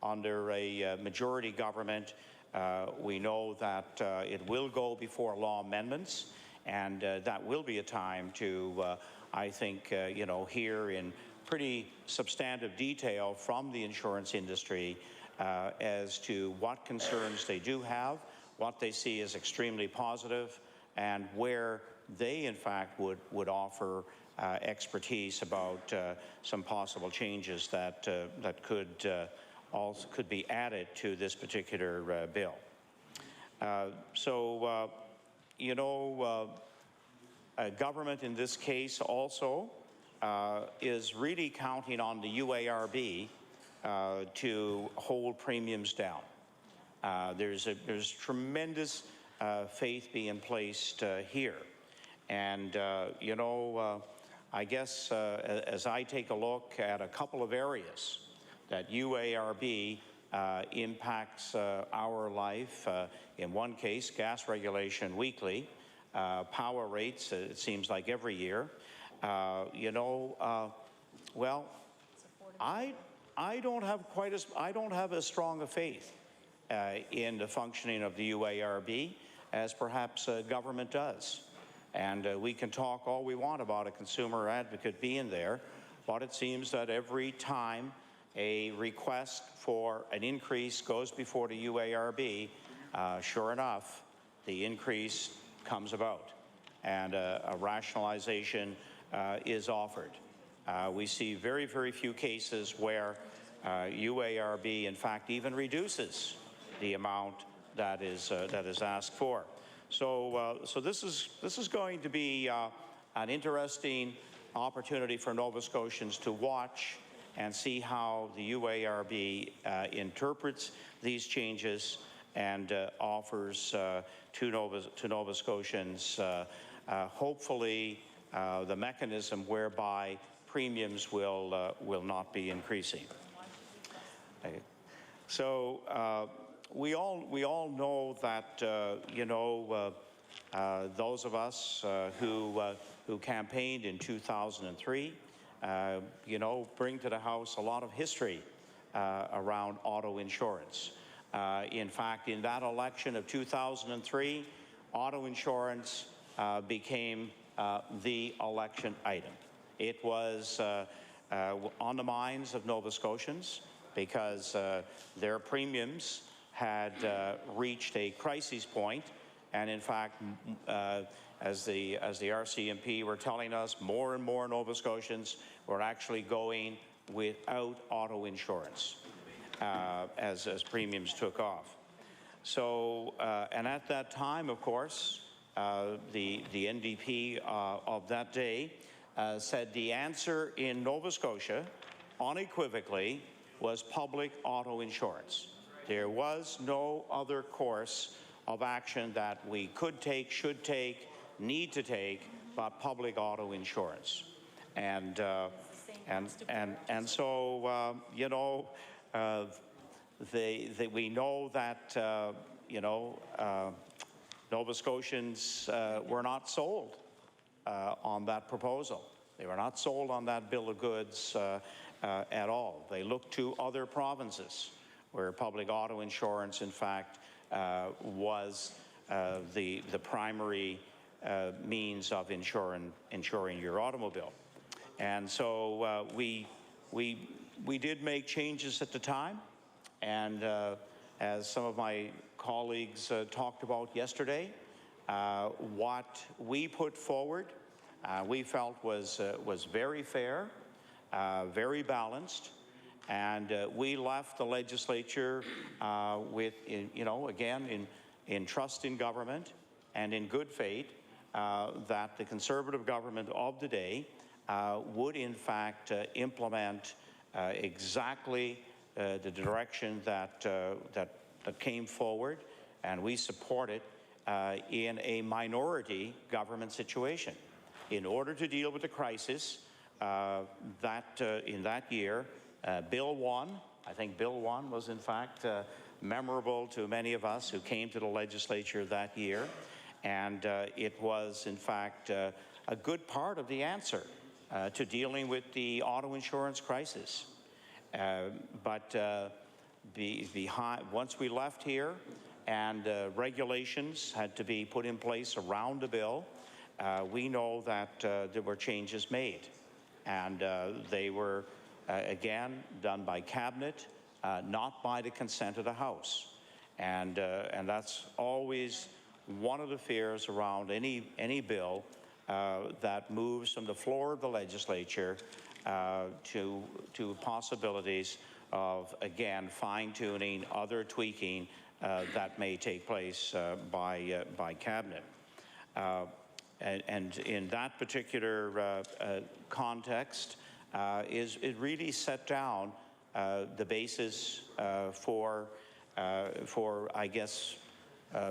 under a majority government. We know that it will go before law amendments, and that will be a time to, I think, you know, hear in pretty substantive detail from the insurance industry as to what concerns they do have, what they see as extremely positive, and where they in fact would offer expertise about some possible changes that also could be added to this particular bill. You know, government in this case also is really counting on the UARB to hold premiums down. There's tremendous faith being placed here. And, I guess as I take a look at a couple of areas that UARB impacts our life, in one case, gas regulation weekly, power rates, it seems like every year, well, I don't have as strong a faith in the functioning of the UARB as perhaps government does. And we can talk all we want about a consumer advocate being there, but it seems that every time a request for an increase goes before the UARB, sure enough, the increase comes about and a rationalization is offered. We see very, very few cases where UARB, in fact, even reduces the amount that is asked for. So this is going to be an interesting opportunity for Nova Scotians to watch and see how the UARB interprets these changes and offers to Nova Scotians hopefully the mechanism whereby premiums will not be increasing. So we all know that those of us who campaigned in 2003 bring to the House a lot of history around auto insurance. In fact, in that election of 2003, auto insurance became the election item. It was on the minds of Nova Scotians because their premiums had reached a crisis point, and in fact, as the RCMP were telling us, more and more Nova Scotians were actually going without auto insurance as premiums took off. So, and at that time, of course, the NDP of that day said the answer in Nova Scotia, unequivocally, was public auto insurance. There was no other course of action that we could take, should take, need to take, but public auto insurance. And so we know that Nova Scotians were not sold on that proposal. They were not sold on that bill of goods at all. They looked to other provinces where public auto insurance, in fact, was the primary means of insuring your automobile. And so we did make changes at the time, and as some of my colleagues talked about yesterday, what we put forward we felt was very fair, very balanced, and we left the legislature with, again, in trust in government and in good faith that the Conservative government of the day would in fact implement exactly the direction that came forward, and we support it in a minority government situation. In order to deal with the crisis in that year, Bill 1, I think Bill 1 was in fact memorable to many of us who came to the legislature that year, and it was in fact a good part of the answer to dealing with the auto insurance crisis. But once we left here and regulations had to be put in place around the bill, we know that there were changes made, and they were again done by cabinet, not by the consent of the House, and that's always one of the fears around any bill that moves from the floor of the legislature to possibilities of, again, fine-tuning, other tweaking that may take place by cabinet. And in that particular context, it really set down the basis for I guess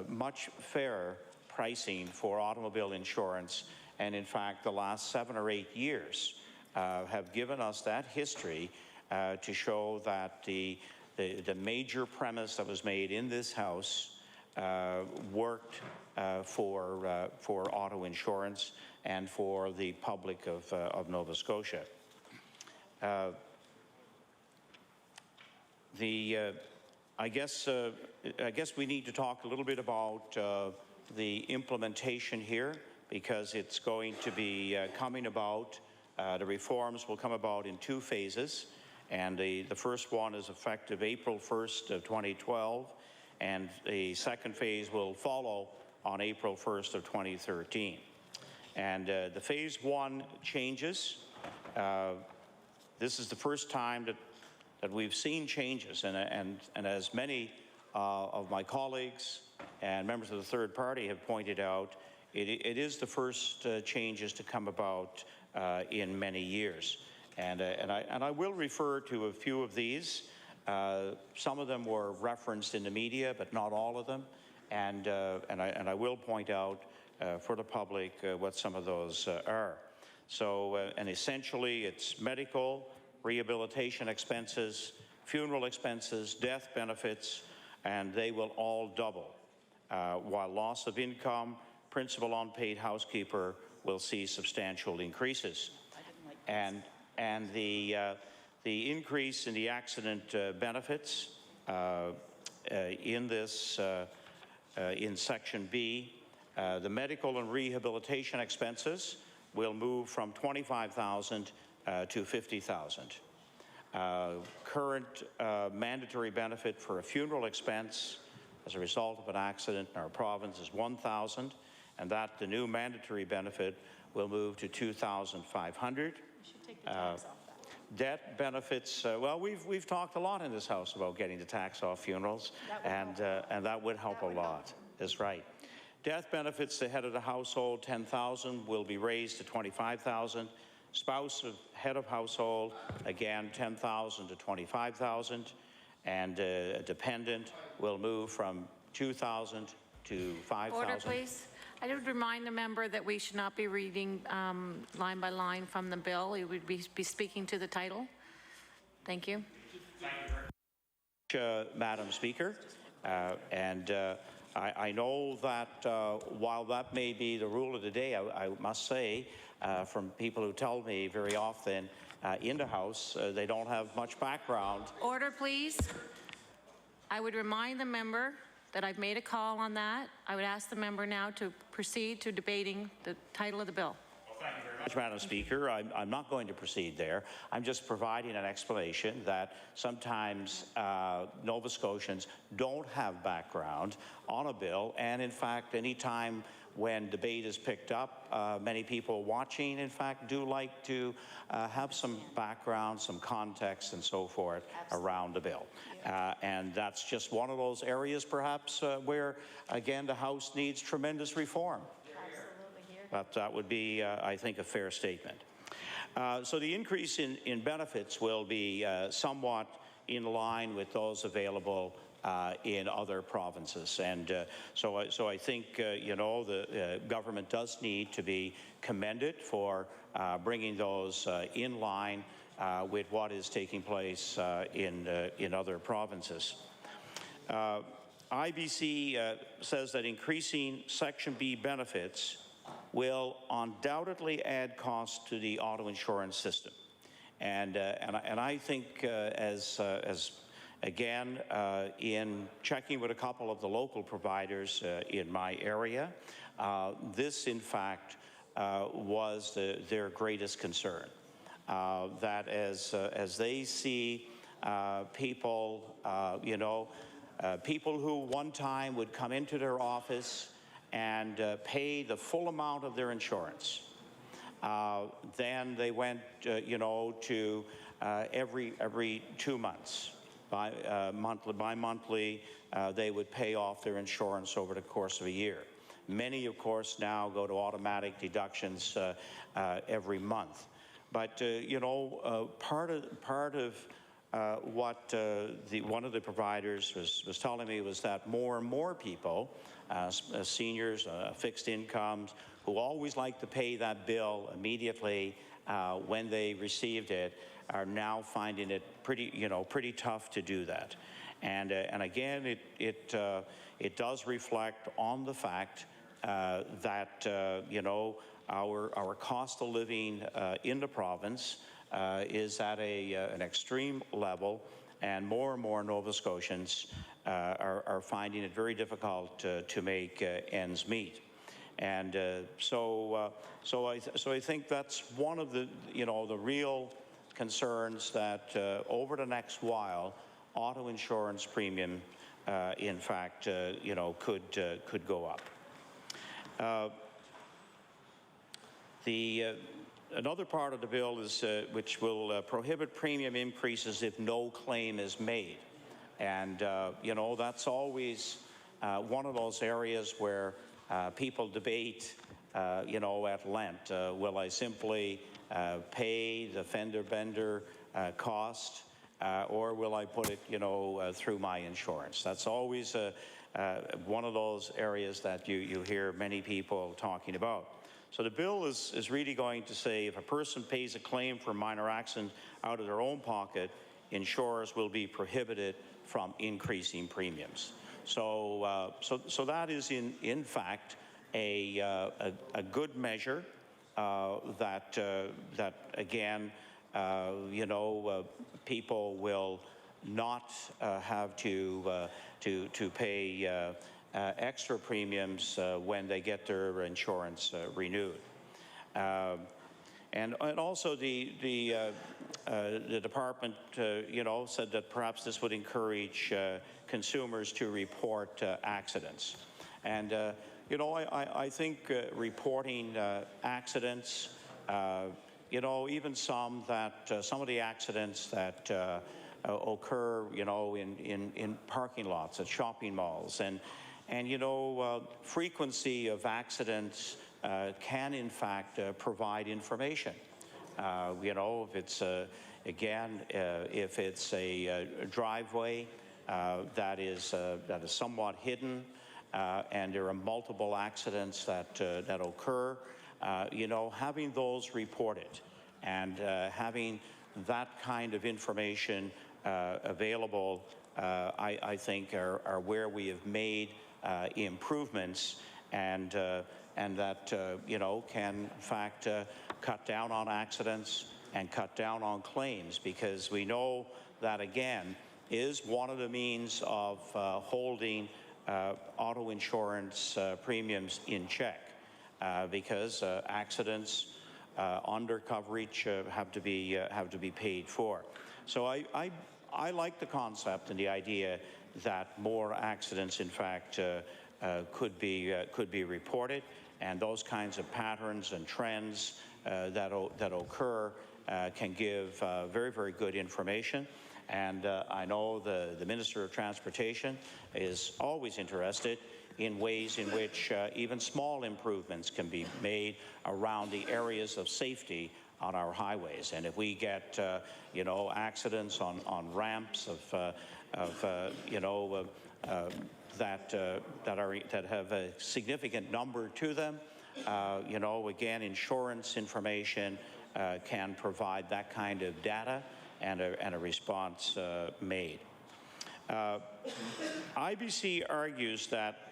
much fairer pricing for automobile insurance, and in fact the last 7 or 8 years have given us that history to show that the major premise that was made in this House worked for auto insurance and for the public of Nova Scotia. I guess we need to talk a little bit about the implementation here, because it's going to be coming about. The reforms will come about in 2 phases, and the first one is effective April 1st of 2012, and the second phase will follow on April 1st of 2013. And the phase 1 changes. This is the first time that we've seen changes, and as many of my colleagues and members of the third party have pointed out, it is the first changes to come about in many years. And I will refer to a few of these. Some of them were referenced in the media, but not all of them. And I will point out for the public what some of those are. So, and essentially, it's medical, rehabilitation expenses, funeral expenses, death benefits, and they will all double, while loss of income, principal unpaid housekeeper will see substantial increases. And the increase in the accident benefits in this in Section B, the medical and rehabilitation expenses will move from $25,000 to $50,000. Current mandatory benefit for a funeral expense as a result of an accident in our province is $1,000, and that the new mandatory benefit will move to $2,500. We should take the tax off that. Debt benefits, well, we've talked a lot in this House about getting the tax off funerals, and that would help a lot. That's right. Death benefits to head of the household, $10,000 will be raised to $25,000. Spouse of head of household, again, $10,000 to $25,000, and a dependent will move from $2,000 to $5,000. Order, please. I would remind the member that we should not be reading line by line from the bill. We would be speaking to the title. Thank you. Thank you very much, Madam Speaker. I know that while that may be the rule of the day, I must say, from people who tell me very often in the House, they don't have much background. Order, please. I would remind the member that I've made a call on that. I would ask the member now to proceed to debating the title of the bill. Well, thank you very much, Madam Speaker. I'm not going to proceed there. I'm just providing an explanation that sometimes Nova Scotians don't have background on a bill, and in fact, any time when debate is picked up, many people watching, in fact, do like to have some background, some context, and so forth around the bill. And that's just one of those areas, perhaps, where, again, the House needs tremendous reform. But that would be, I think, a fair statement. So the increase in benefits will be somewhat in line with those available in other provinces, and so I think you know, the government does need to be commended for bringing those in line with what is taking place in other provinces. IBC says that increasing Section B benefits will undoubtedly add costs to the auto insurance system, and I think as again, in checking with a couple of the local providers in my area, this, in fact, was their greatest concern. That as they see people, you know, people who one time would come into their office and pay the full amount of their insurance. Then they went, you know, to every 2 months. Bi-monthly, they would pay off their insurance over the course of a year. Many, of course, now go to automatic deductions every month. But you know, part of what one of the providers was telling me was that more and more people, seniors, fixed incomes, who always like to pay that bill immediately when they received it, are now finding it pretty tough to do that. And again, it does reflect on the fact that our cost of living in the province is at an extreme level, and more Nova Scotians are finding it very difficult to make ends meet. And so I think that's one of the the real concerns that over the next while, auto insurance premium, in fact, could go up. Another part of the bill is which will prohibit premium increases if no claim is made, and that's always one of those areas where people debate, at length. Will I simply pay the fender bender cost, or will I put it, through my insurance? That's always one of those areas that you hear many people talking about. So the bill is really going to say if a person pays a claim for a minor accident out of their own pocket, insurers will be prohibited from increasing premiums. So that is in fact a good measure that again people will not have to pay extra premiums when they get their insurance renewed. And also the department, said that perhaps this would encourage consumers to report accidents. And, I think reporting accidents, even some of the accidents that occur, in parking lots at shopping malls, and frequency of accidents can in fact provide information. If it's if it's a driveway that is somewhat hidden, and there are multiple accidents that occur, having those reported and having that kind of information available, I think are where we have made improvements, and that can in fact cut down on accidents and cut down on claims, because we know that again is one of the means of holding auto insurance premiums in check, because accidents under coverage have to be paid for. So I like the concept and the idea that more accidents, in fact, could be reported, and those kinds of patterns and trends that occur can give very good information. And I know the Minister of Transportation is always interested in ways in which even small improvements can be made around the areas of safety on our highways. And if we get accidents on ramps that have a significant number to them, again, insurance information can provide that kind of data and a response made. IBC argues that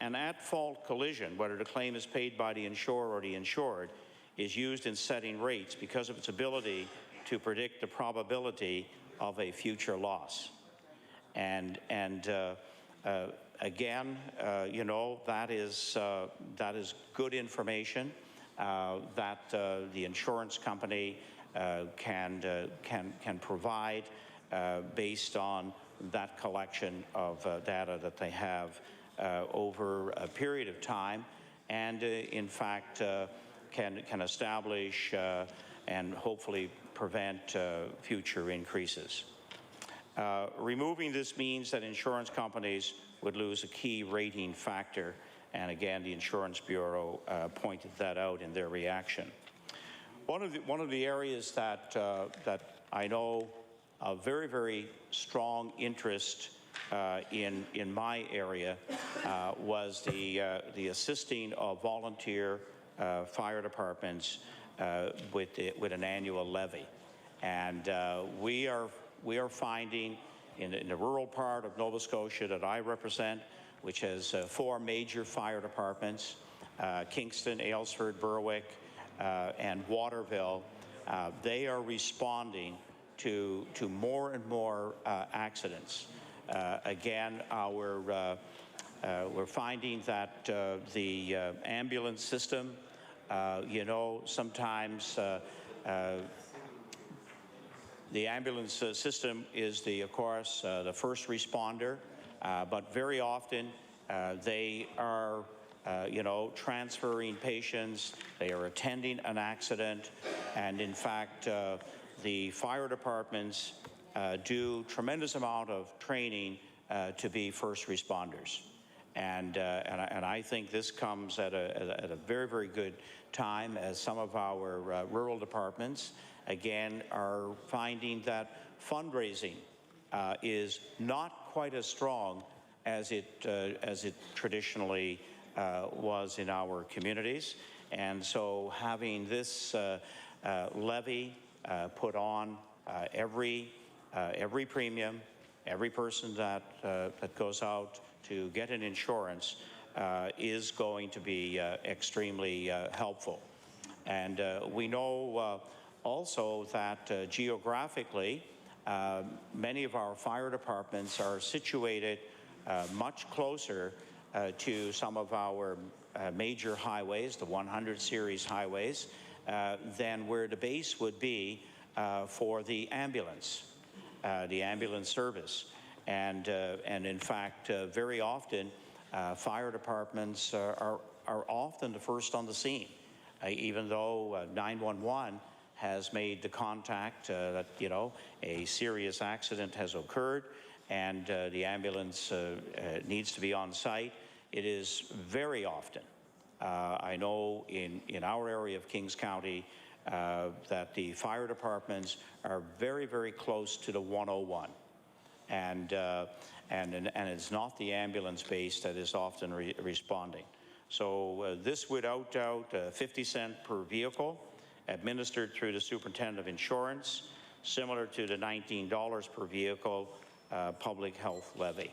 an at-fault collision, whether the claim is paid by the insurer or the insured, is used in setting rates because of its ability to predict the probability of a future loss. And again, that is good information that the insurance company can provide based on that collection of data that they have over a period of time, and in fact can establish and hopefully prevent future increases. Removing this means that insurance companies would lose a key rating factor, and again the Insurance Bureau pointed that out in their reaction. One of the areas that I know a very, very strong interest in my area was the assisting of volunteer fire departments with an annual levy. And we are finding in the rural part of Nova Scotia that I represent, which has 4 major fire departments, Kingston, Aylesford, Berwick, and Waterville, they are responding to more and more accidents. Again, we're finding that the ambulance system, you know, sometimes the ambulance system is, of course, the first responder, but very often they are, you know, transferring patients, they are attending an accident, and in fact, the fire departments do tremendous amount of training to be first responders. And I think this comes at a very, very good time, as some of our rural departments, again, are finding that fundraising is not quite as strong as it traditionally was in our communities. And so having this levy put on every premium, every person that goes out to get an insurance is going to be extremely helpful. And we know also that geographically, many of our fire departments are situated much closer to some of our major highways, the 100 series highways, than where the base would be for the ambulance service. And in fact, very often, fire departments are often the first on the scene, even though 911 has made the contact that, you know, a serious accident has occurred and the ambulance needs to be on site. It is very often, I know in our area of Kings County, that the fire departments are very, very close to the 101. And it's not the ambulance base that is often responding. So this would out 50 cents per vehicle, administered through the Superintendent of Insurance, similar to the $19 per vehicle public health levy.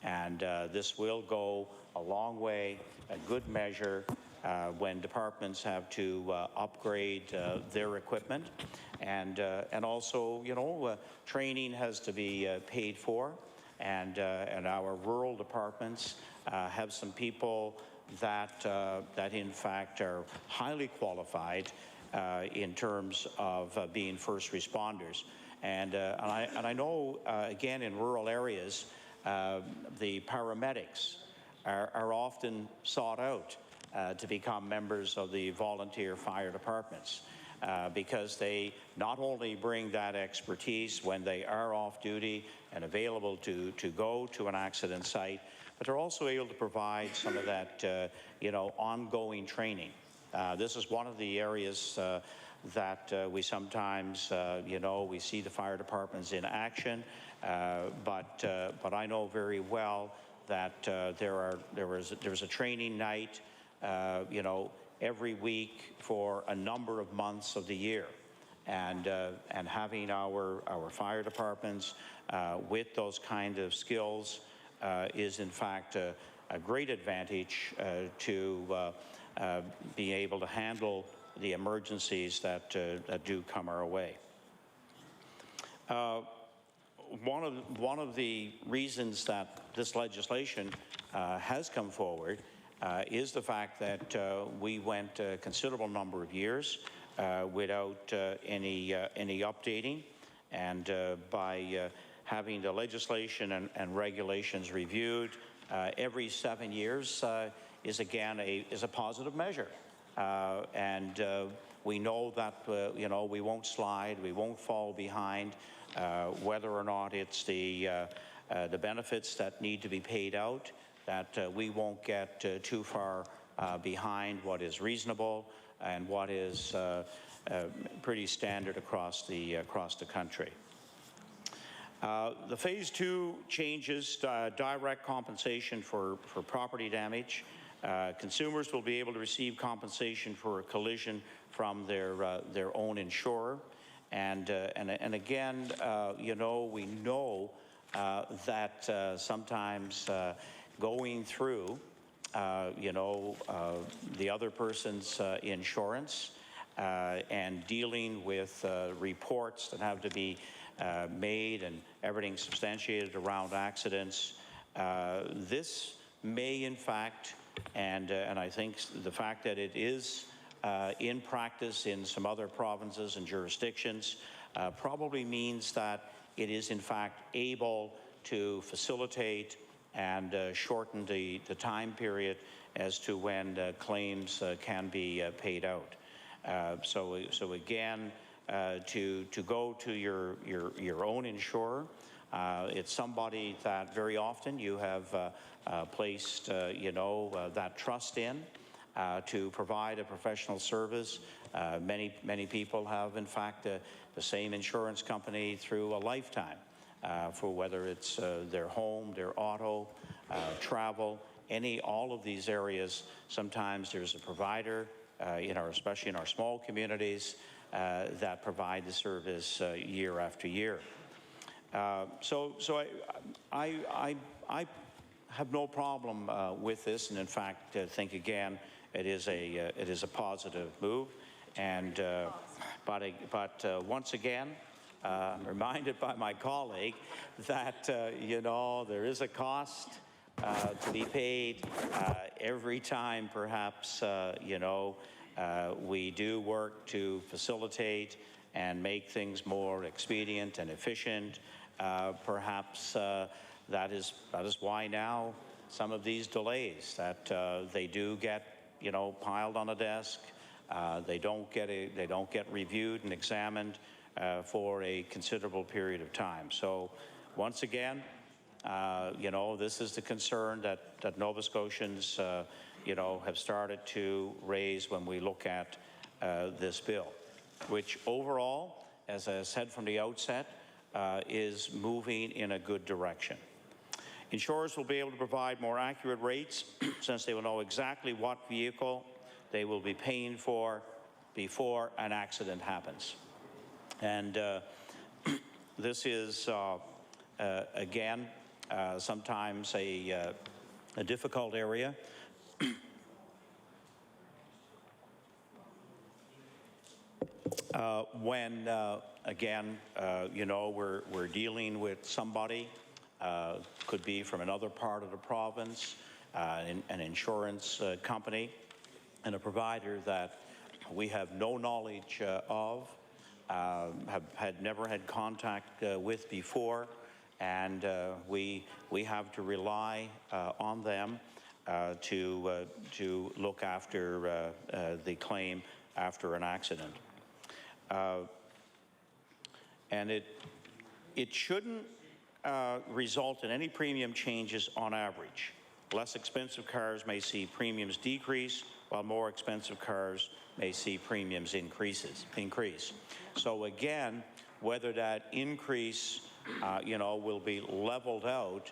And this will go a long way, a good measure, when departments have to upgrade their equipment. And also, you know, training has to be paid for. And our rural departments have some people that in fact are highly qualified in terms of being first responders. And I know, again, in rural areas, the paramedics are often sought out to become members of the volunteer fire departments because they not only bring that expertise when they are off duty and available to go to an accident site, but they're also able to provide some of that you know, ongoing training. This is one of the areas that we sometimes, you know, we see the fire departments in action, but I know very well that there was a training night, you know, every week for a number of months of the year, and having our fire departments with those kind of skills is in fact a great advantage to be able to handle the emergencies that do come our way. One of the reasons that this legislation has come forward is the fact that we went a considerable number of years without any updating, and by having the legislation and regulations reviewed every 7 years is again a positive measure. And we know that you know, we won't slide, we won't fall behind, whether or not it's the benefits that need to be paid out, that we won't get too far behind what is reasonable and what is pretty standard across the country. The Phase 2 changes direct compensation for property damage. Consumers will be able to receive compensation for a collision from their own insurer. And again, you know, we know that sometimes going through, you know, the other person's insurance and dealing with reports that have to be made and everything substantiated around accidents. This may, in fact, and I think the fact that it is in practice in some other provinces and jurisdictions probably means that it is, in fact, able to facilitate and shorten the time period as to when claims can be paid out. So again, to go to your own insurer, it's somebody that very often you have placed, you know, that trust in to provide a professional service. Many people have, in fact, the same insurance company through a lifetime for whether it's their home, their auto, travel, all of these areas. Sometimes there's a provider, especially in our small communities, that provide the service year after year. So I have no problem with this, and in fact, think again, it is a positive move. And but once again, I'm reminded by my colleague that you know, there is a cost to be paid every time, perhaps you know, we do work to facilitate and make things more expedient and efficient. Perhaps that is why now some of these delays that they do get, you know, piled on a desk. They don't get reviewed and examined for a considerable period of time. So once again, you know, this is the concern that Nova Scotians you know, have started to raise when we look at this bill, which overall, as I said from the outset, is moving in a good direction. Insurers will be able to provide more accurate rates since they will know exactly what vehicle they will be paying for before an accident happens. And this is, again, sometimes a difficult area. When, again, you know, we're dealing with somebody, could be from another part of the province, an insurance company, and a provider that we have no knowledge of, have never had contact with before, and we have to rely on them to look after the claim after an accident. And it shouldn't result in any premium changes on average. Less expensive cars may see premiums decrease, while more expensive cars may see premiums increase. So again, whether that increase you know, will be leveled out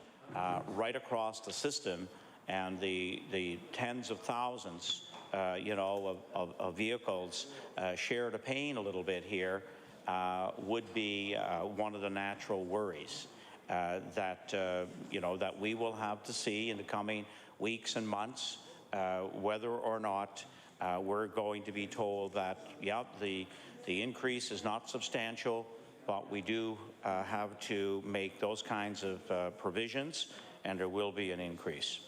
right across the system, and the tens of thousands you know, of vehicles share the pain a little bit here, would be one of the natural worries that you know, that we will have to see in the coming weeks and months, whether or not we're going to be told that, yeah, the increase is not substantial, but we do have to make those kinds of provisions, and there will be an increase.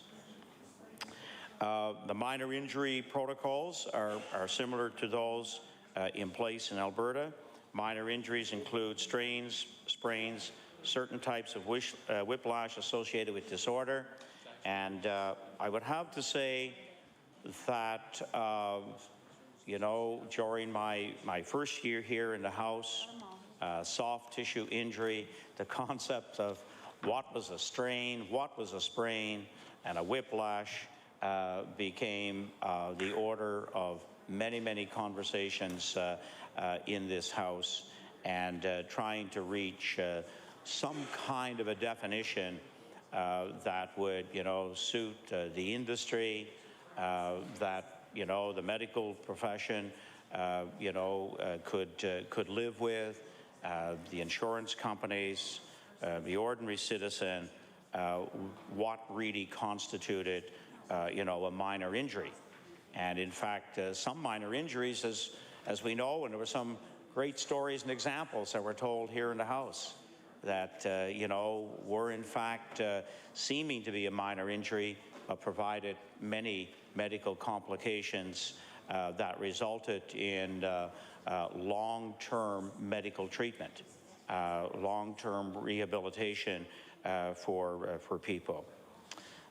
The minor injury protocols are similar to those in place in Alberta. Minor injuries include strains, sprains, certain types of whiplash associated with disorder, and I would have to say that you know, during my first year here in the House, soft tissue injury, the concept of what was a strain, what was a sprain, and a whiplash became the order of many conversations in this House, and trying to reach some kind of a definition that would, suit the industry, that, the medical profession, could live with, the insurance companies, the ordinary citizen, what really constituted, a minor injury. And in fact, some minor injuries, as we know, and there were some great stories and examples that were told here in the House that, were in fact seeming to be a minor injury, but provided many medical complications that resulted in long-term medical treatment, long-term rehabilitation for people.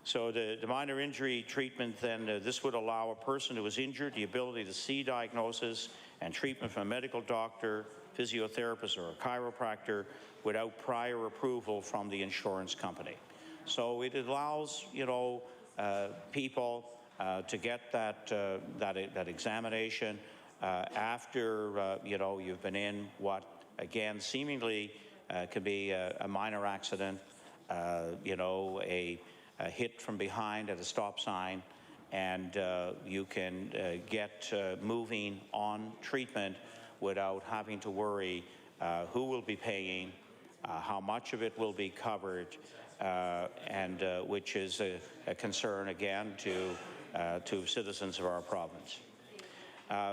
So the minor injury treatment, then, this would allow a person who is injured the ability to see diagnosis and treatment from a medical doctor, physiotherapist, or a chiropractor without prior approval from the insurance company. So it allows, people to get that examination after, you've been in what, again, seemingly could be a minor accident, a hit from behind at a stop sign, and you can get moving on treatment without having to worry who will be paying, how much of it will be covered, and which is a concern, again, to citizens of our province.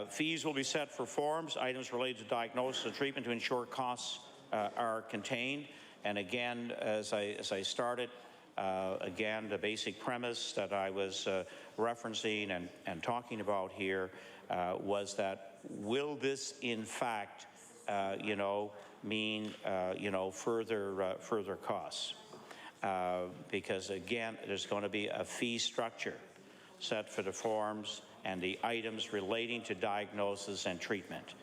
Fees will be set for forms, items related to diagnosis and treatment to ensure costs are contained. And again, as I started, again, the basic premise that I was referencing and talking about here was that will this, in fact, mean, further costs? Because, again, there's going to be a fee structure set for the forms and the items relating to diagnosis and treatment.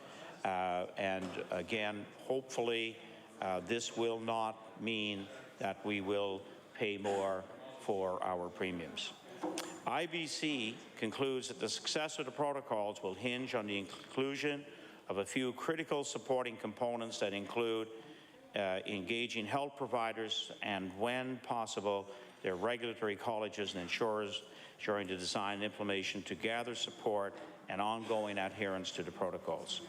And, again, hopefully, this will not mean that we will pay more for our premiums. IBC concludes that the success of the protocols will hinge on the inclusion of a few critical supporting components that include engaging health providers and, when possible, their regulatory colleges and insurers during the design and implementation to gather support and ongoing adherence to the protocols.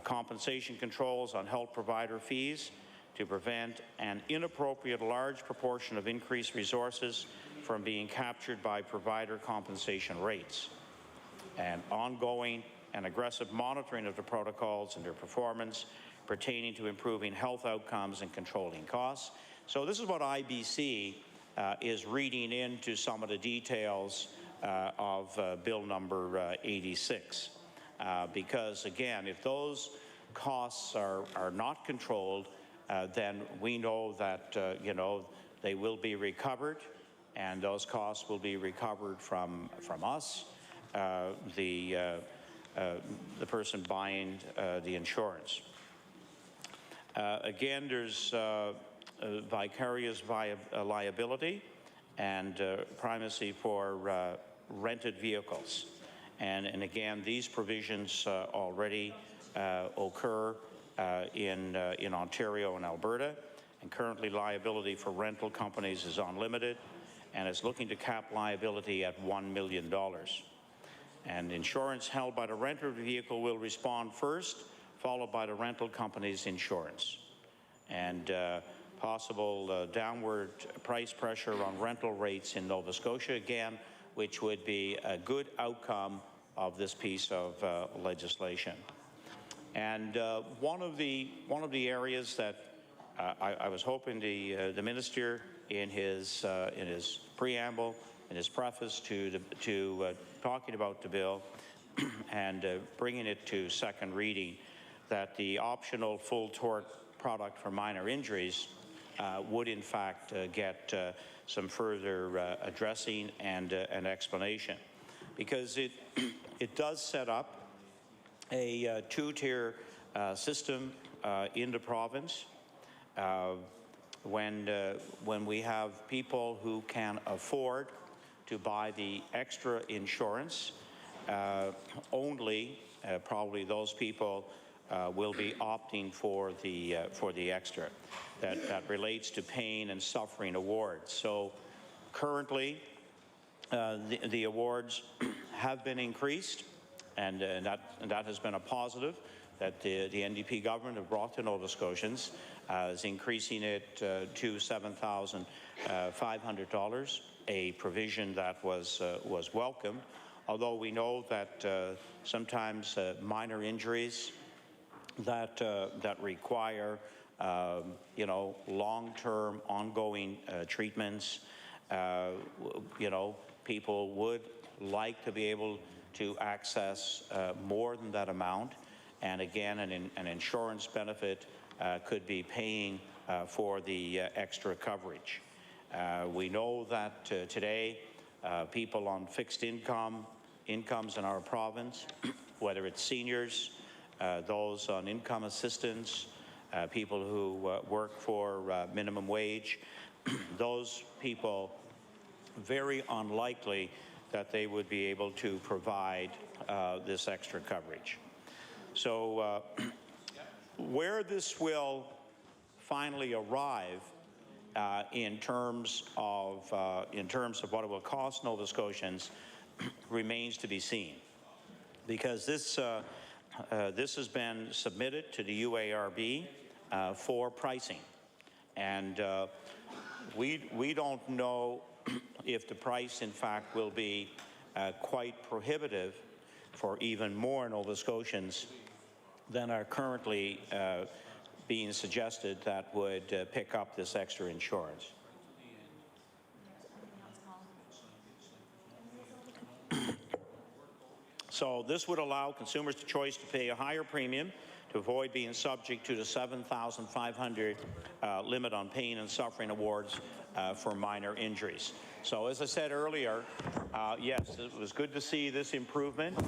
Compensation controls on health provider fees to prevent an inappropriate large proportion of increased resources from being captured by provider compensation rates, and ongoing and aggressive monitoring of the protocols and their performance pertaining to improving health outcomes and controlling costs. So this is what IBC is reading into some of the details of Bill number 86. Because, again, if those costs are not controlled, then we know that, they will be recovered, and those costs will be recovered from us, the person buying the insurance. Again, there's vicarious liability and primacy for rented vehicles. And again, these provisions already occur in Ontario and Alberta, and currently liability for rental companies is unlimited and is looking to cap liability at $1 million. And insurance held by the renter of the vehicle will respond first, followed by the rental company's insurance. And possible downward price pressure on rental rates in Nova Scotia, again, which would be a good outcome of this piece of legislation. And one of the areas that I was hoping the minister in his preamble, in his preface to talking about the bill and bringing it to second reading, that the optional full tort product for minor injuries would in fact get some further addressing and explanation, because it does set up a two-tier system in the province. When we have people who can afford to buy the extra insurance, only probably those people will be opting for the extra. that relates to pain and suffering awards. So currently, the awards have been increased, and that has been a positive that the NDP government have brought to Nova Scotians, is increasing it to $7,500, a provision that was welcomed, although we know that sometimes minor injuries that require long-term ongoing treatments, people would like to be able to access more than that amount, and again an insurance benefit could be paying for the extra coverage. We know that today people on fixed incomes in our province, whether it's seniors, those on income assistance, people who work for minimum wage, those people very unlikely that they would be able to provide this extra coverage. So where this will finally arrive in terms of what it will cost Nova Scotians remains to be seen, because this has been submitted to the UARB for pricing, and we don't know if the price in fact will be quite prohibitive for even more Nova Scotians than are currently being suggested that would pick up this extra insurance. So this would allow consumers the choice to pay a higher premium to avoid being subject to the $7,500 limit on pain and suffering awards for minor injuries. So as I said earlier, yes, it was good to see this improvement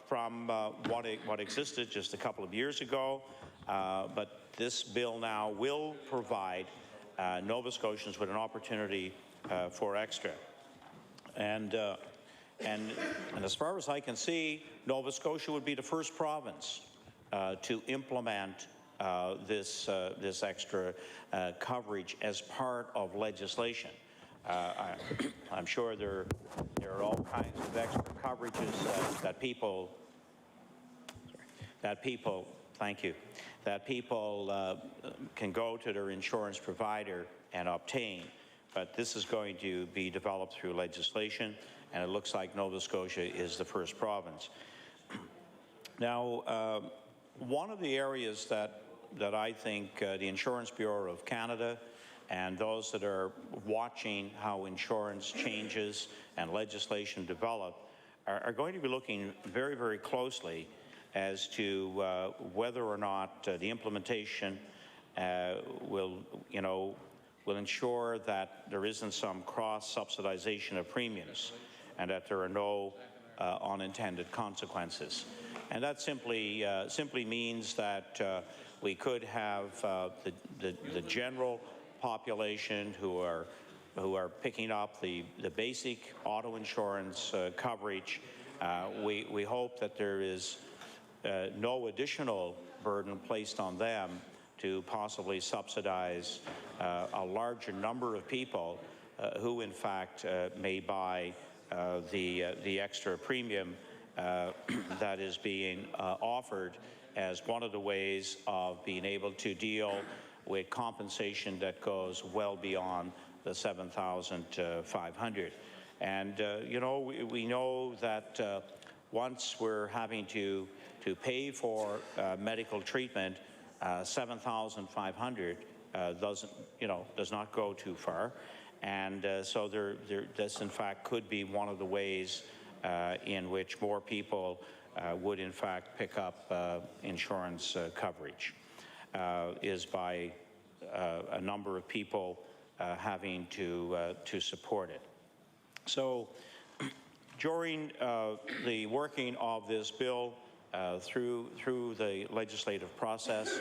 from what existed just a couple of years ago, but this bill now will provide Nova Scotians with an opportunity for extra. And as far as I can see, Nova Scotia would be the first province to implement this extra coverage as part of legislation. I'm sure there are all kinds of extra coverages that people can go to their insurance provider and obtain, but this is going to be developed through legislation, and it looks like Nova Scotia is the first province. Now, one of the areas that I think the Insurance Bureau of Canada and those that are watching how insurance changes and legislation develop are going to be looking very, very closely as to whether or not the implementation will ensure that there isn't some cross-subsidization of premiums and that there are no unintended consequences. And that simply means that we could have the general population who are picking up the basic auto insurance coverage. We hope that there is no additional burden placed on them to possibly subsidize a larger number of people who in fact may buy the extra premium that is being offered as one of the ways of being able to deal with compensation that goes well beyond the $7,500. And we know that once we're having to pay for medical treatment, $7,500 does not go too far, and so this in fact could be one of the ways in which more people would in fact pick up insurance coverage, is by a number of people having to support it. So during the working of this bill through the legislative process,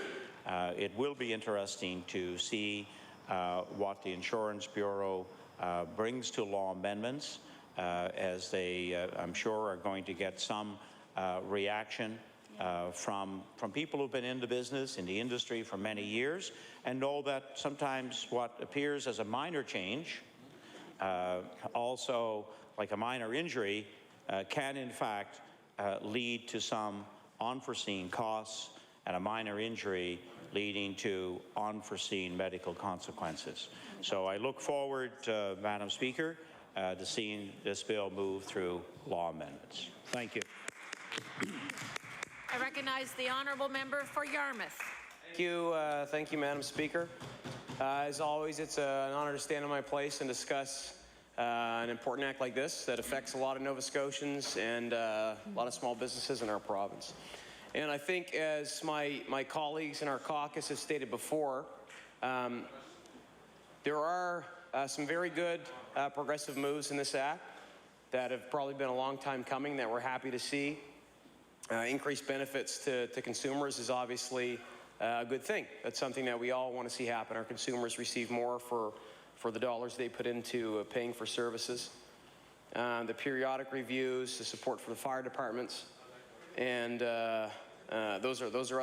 it will be interesting to see what the Insurance Bureau brings to law amendments, as they, I'm sure, are going to get some reaction from people who've been in the business, in the industry for many years, and know that sometimes what appears as a minor change, also like a minor injury, can in fact lead to some unforeseen costs, and a minor injury leading to unforeseen medical consequences. So I look forward, Madam Speaker, to seeing this bill move through law amendments. Thank you. I recognize the honourable member for Yarmouth. Thank you, Madam Speaker. As always, it's an honor to stand in my place and discuss an important act like this that affects a lot of Nova Scotians and a lot of small businesses in our province. And I think, as my colleagues in our caucus have stated before, there are some very good progressive moves in this act that have probably been a long time coming that we're happy to see. Increased benefits to consumers is obviously a good thing. That's something that we all want to see happen. Our consumers receive more for the dollars they put into paying for services. The periodic reviews, the support for the fire departments, and those are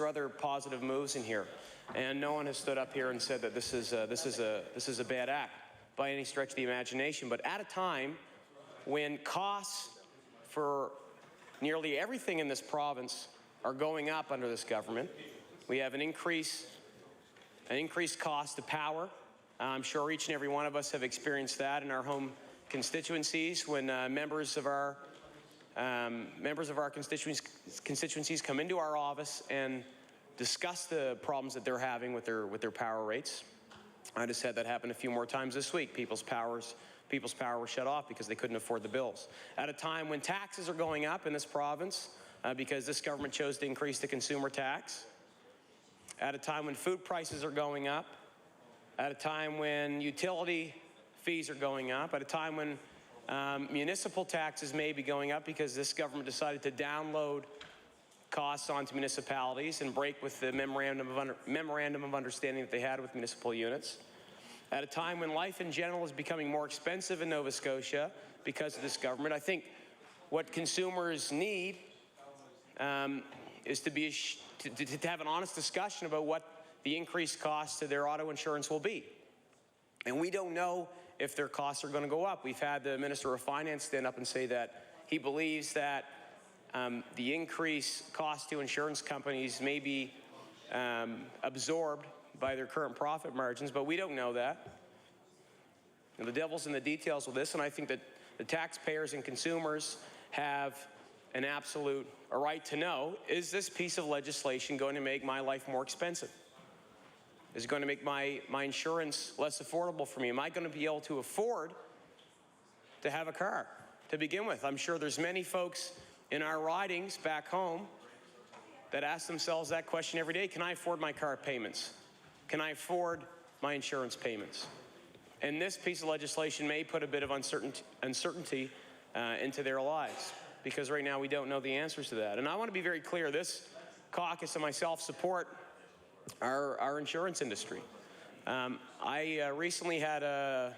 other positive moves in here. And no one has stood up here and said that this is a bad act by any stretch of the imagination. But at a time when costs for nearly everything in this province are going up under this government, we have an increased cost to power. I'm sure each and every one of us have experienced that in our home constituencies when members of our constituencies come into our office and discuss the problems that they're having with their power rates. I just had that happen a few more times this week. People's power was shut off because they couldn't afford the bills. At a time when taxes are going up in this province because this government chose to increase the consumer tax. At a time when food prices are going up. At a time when utility fees are going up. At a time when municipal taxes may be going up because this government decided to download costs onto municipalities and break with the memorandum of understanding that they had with municipal units. At a time when life in general is becoming more expensive in Nova Scotia because of this government, I think what consumers need is to have an honest discussion about what the increased cost to their auto insurance will be. And we don't know if their costs are going to go up. We've had the Minister of Finance stand up and say that he believes that the increased cost to insurance companies may be absorbed by their current profit margins, but we don't know that. And the devil's in the details with this, and I think that the taxpayers and consumers have an absolute right to know, is this piece of legislation going to make my life more expensive? Is it going to make my insurance less affordable for me? Am I going to be able to afford to have a car to begin with? I'm sure there's many folks in our ridings back home that ask themselves that question every day. Can I afford my car payments? Can I afford my insurance payments? And this piece of legislation may put a bit of uncertainty into their lives, because right now we don't know the answers to that. And I want to be very clear, this caucus and myself support our insurance industry. I recently had a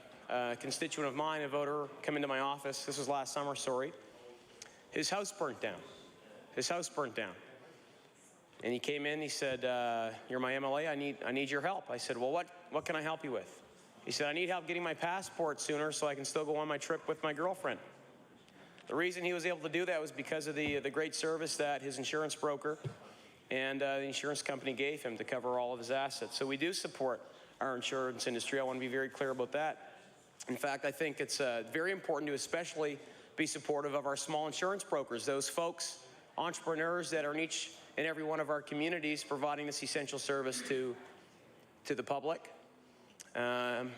constituent of mine, a voter, come into my office. This was last summer, sorry. His house burnt down. His house burnt down. And he came in, he said, you're my MLA, I need your help. I said, well, what can I help you with? He said, I need help getting my passport sooner so I can still go on my trip with my girlfriend. The reason he was able to do that was because of the great service that his insurance broker and the insurance company gave him to cover all of his assets. So we do support our insurance industry. I want to be very clear about that. In fact, I think it's very important to especially be supportive of our small insurance brokers, those folks, entrepreneurs that are in each and every one of our communities providing this essential service to the public.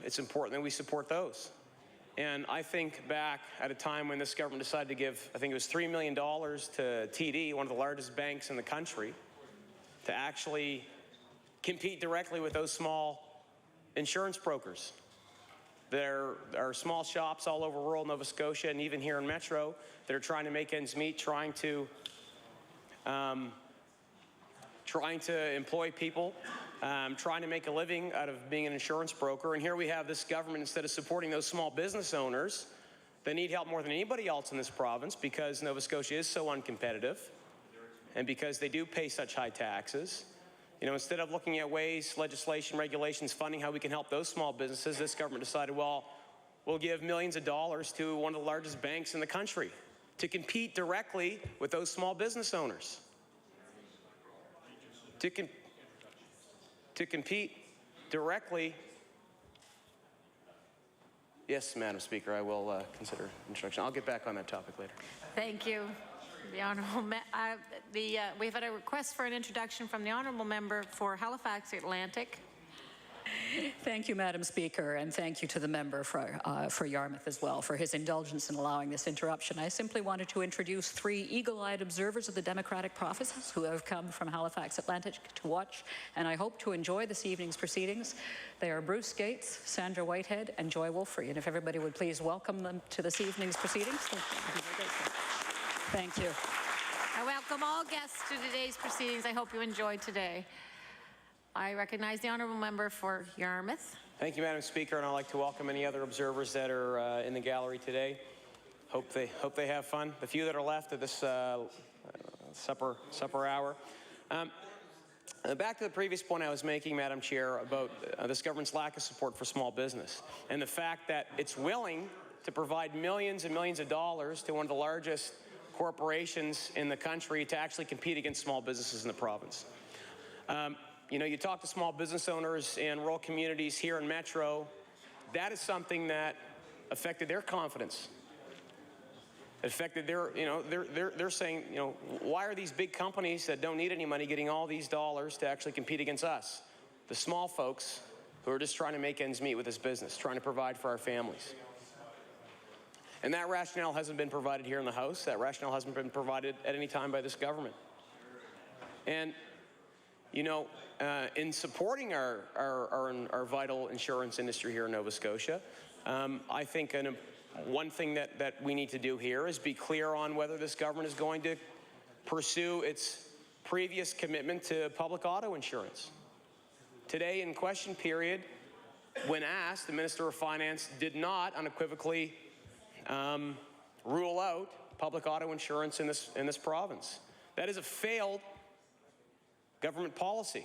It's important that we support those. And I think back at a time when this government decided to give, I think it was $3 million to TD, one of the largest banks in the country, to actually compete directly with those small insurance brokers. There are small shops all over rural Nova Scotia and even here in Metro that are trying to make ends meet, trying to employ people, trying to make a living out of being an insurance broker. And here we have this government, instead of supporting those small business owners that need help more than anybody else in this province because Nova Scotia is so uncompetitive and because they do pay such high taxes, you know, instead of looking at ways, legislation, regulations, funding, how we can help those small businesses, this government decided, well, we'll give millions of dollars to one of the largest banks in the country to compete directly with those small business owners. To compete directly. Yes, Madam Speaker, I will consider introduction. I'll get back on that topic later. Thank you. The Honourable we've had a request for an introduction from the Honourable Member for Halifax Atlantic. Thank you, Madam Speaker, and thank you to the member for Yarmouth as well for his indulgence in allowing this interruption. I simply wanted to introduce 3 eagle-eyed observers of the democratic processes who have come from Halifax Atlantic to watch, and I hope to enjoy this evening's proceedings. They are Bruce Gates, Sandra Whitehead, and Joy Wolfrey, and if everybody would please welcome them to this evening's proceedings. Thank you. I welcome all guests to today's proceedings. I hope you enjoyed today. I recognize the Honourable Member for Yarmouth. Thank you, Madam Speaker, and I'd like to welcome any other observers that are in the gallery today. Hope they have fun. The few that are left at this supper hour. Back to the previous point I was making, Madam Chair, about this government's lack of support for small business and the fact that it's willing to provide millions and millions of dollars to one of the largest corporations in the country to actually compete against small businesses in the province. You know, you talk to small business owners in rural communities here in Metro, that is something that affected their confidence. It affected their, you know, they're saying, you know, why are these big companies that don't need any money getting all these dollars to actually compete against us, the small folks who are just trying to make ends meet with this business, trying to provide for our families. And that rationale hasn't been provided here in the House. That rationale hasn't been provided at any time by this government. And, you know, in supporting our vital insurance industry here in Nova Scotia, I think one thing that we need to do here is be clear on whether this government is going to pursue its previous commitment to public auto insurance. Today, in question period, when asked, the Minister of Finance did not unequivocally rule out public auto insurance in this province. That is a failed government policy.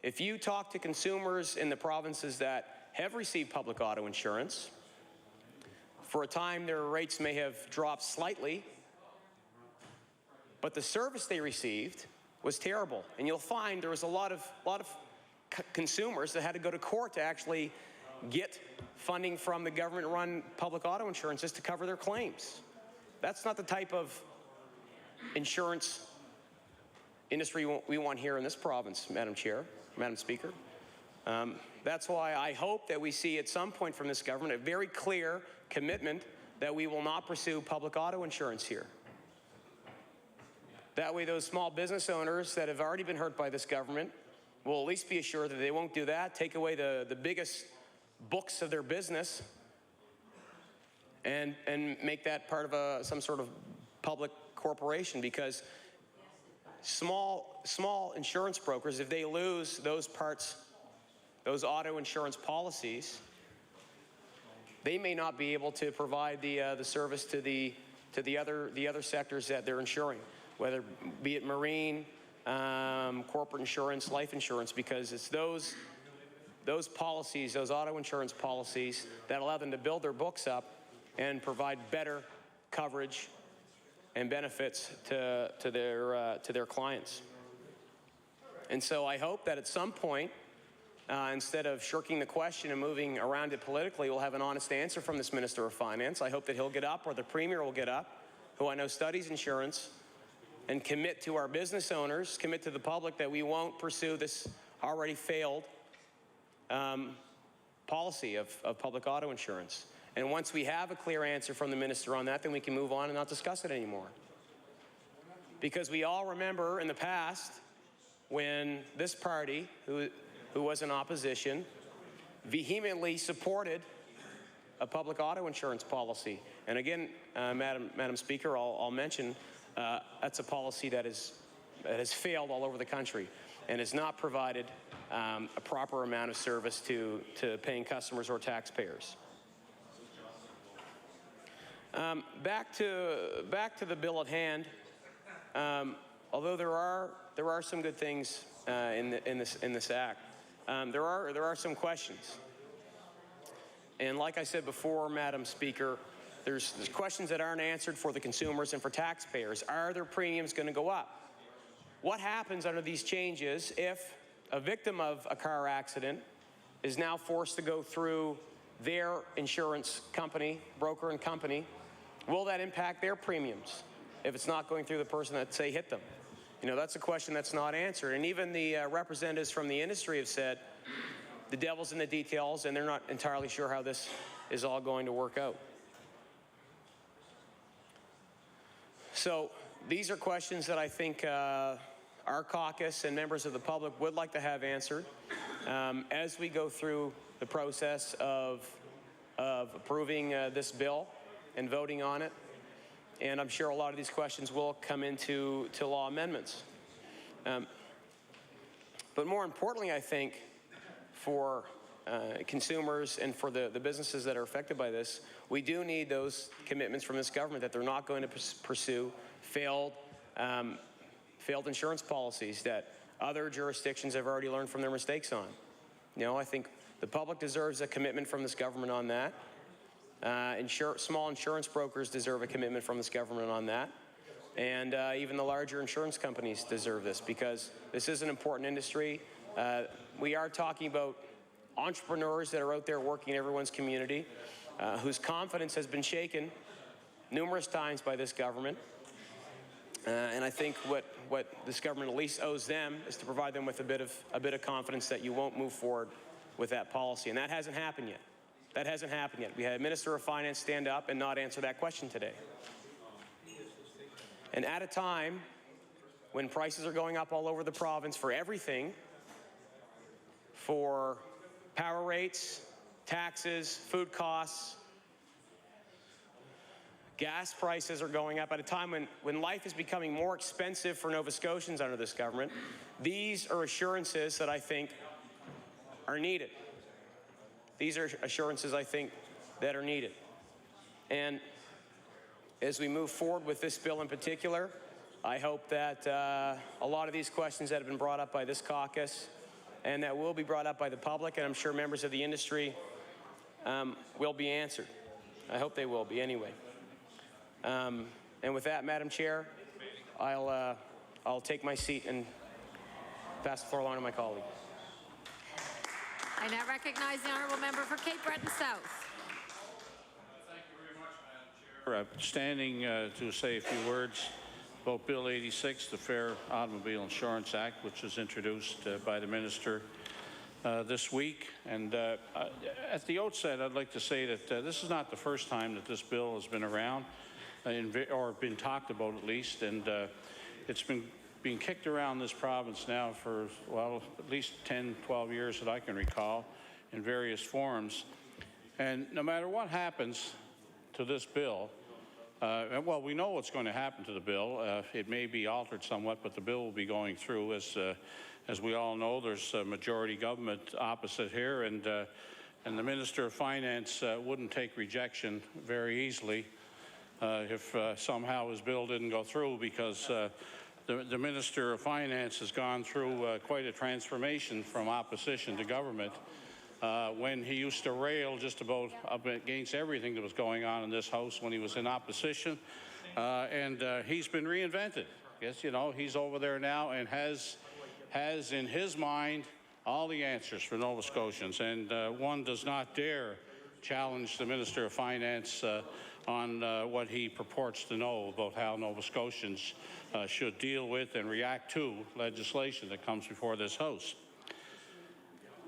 If you talk to consumers in the provinces that have received public auto insurance, for a time their rates may have dropped slightly, but the service they received was terrible. And you'll find there was a lot of consumers that had to go to court to actually get funding from the government-run public auto insurance just to cover their claims. That's not the type of insurance industry we want here in this province, Madam Chair, Madam Speaker. That's why I hope that we see at some point from this government a very clear commitment that we will not pursue public auto insurance here. That way those small business owners that have already been hurt by this government will at least be assured that they won't do that, take away the biggest books of their business and make that part of some sort of public corporation, because small insurance brokers, if they lose those parts, those auto insurance policies, they may not be able to provide the service to the other sectors that they're insuring, whether be it marine, corporate insurance, life insurance, because it's those policies, those auto insurance policies, that allow them to build their books up and provide better coverage and benefits to their clients. And so I hope that at some point, instead of shirking the question and moving around it politically, we'll have an honest answer from this Minister of Finance. I hope that he'll get up, or the Premier will get up, who I know studies insurance, and commit to our business owners, commit to the public that we won't pursue this already failed policy of public auto insurance. And once we have a clear answer from the Minister on that, then we can move on and not discuss it anymore. Because we all remember in the past when this party, who was in opposition, vehemently supported a public auto insurance policy. And again, Madam Speaker, I'll mention that's a policy that has failed all over the country and has not provided a proper amount of service to paying customers or taxpayers. Back to the bill at hand. although there are some good things in this act, there are some questions. And like I said before, Madam Speaker, there's questions that aren't answered for the consumers and for taxpayers. Are their premiums going to go up? What happens under these changes if a victim of a car accident is now forced to go through their insurance company, broker and company? Will that impact their premiums if it's not going through the person that, say, hit them? You know, that's a question that's not answered. And even the representatives from the industry have said the devil's in the details, and they're not entirely sure how this is all going to work out. So these are questions that I think our caucus and members of the public would like to have answered as we go through the process of approving this bill and voting on it. And I'm sure a lot of these questions will come into law amendments. But more importantly, I think, for consumers and for the businesses that are affected by this, we do need those commitments from this government that they're not going to pursue failed insurance policies that other jurisdictions have already learned from their mistakes on. You know, I think the public deserves a commitment from this government on that. Small insurance brokers deserve a commitment from this government on that. And even the larger insurance companies deserve this, because this is an important industry. We are talking about entrepreneurs that are out there working in everyone's community, whose confidence has been shaken numerous times by this government. And I think what this government at least owes them is to provide them with a bit of confidence that you won't move forward with that policy. And that hasn't happened yet. That hasn't happened yet. We had a Minister of Finance stand up and not answer that question today. And at a time when prices are going up all over the province for everything, for power rates, taxes, food costs, gas prices are going up, at a time when life is becoming more expensive for Nova Scotians under this government, these are assurances that I think are needed. These are assurances I think that are needed. And as we move forward with this bill in particular, I hope that a lot of these questions that have been brought up by this caucus and that will be brought up by the public, and I'm sure members of the industry, will be answered. I hope they will be anyway. And with that, Madam Chair, I'll take my seat and pass the floor along to my colleague. I now recognize the honourable member for Cape Breton South. Thank you very much, Madam Chair. Standing to say a few words about Bill 86, the Fair Automobile Insurance Act, which was introduced by the Minister this week. And at the outset, I'd like to say that this is not the first time that this bill has been around, or been talked about at least, and it's been being kicked around this province now for, well, at least 10, 12 years that I can recall in various forms. And no matter what happens to this bill, well, we know what's going to happen to the bill. It may be altered somewhat, but the bill will be going through. As we all know, there's a majority government opposite here, and the Minister of Finance wouldn't take rejection very easily if somehow his bill didn't go through, because the Minister of Finance has gone through quite a transformation from opposition to government. When he used to rail just about up against everything that was going on in this House when he was in opposition, and he's been reinvented. Yes, you know, he's over there now and has in his mind all the answers for Nova Scotians, and one does not dare challenge the Minister of Finance on what he purports to know about how Nova Scotians should deal with and react to legislation that comes before this House.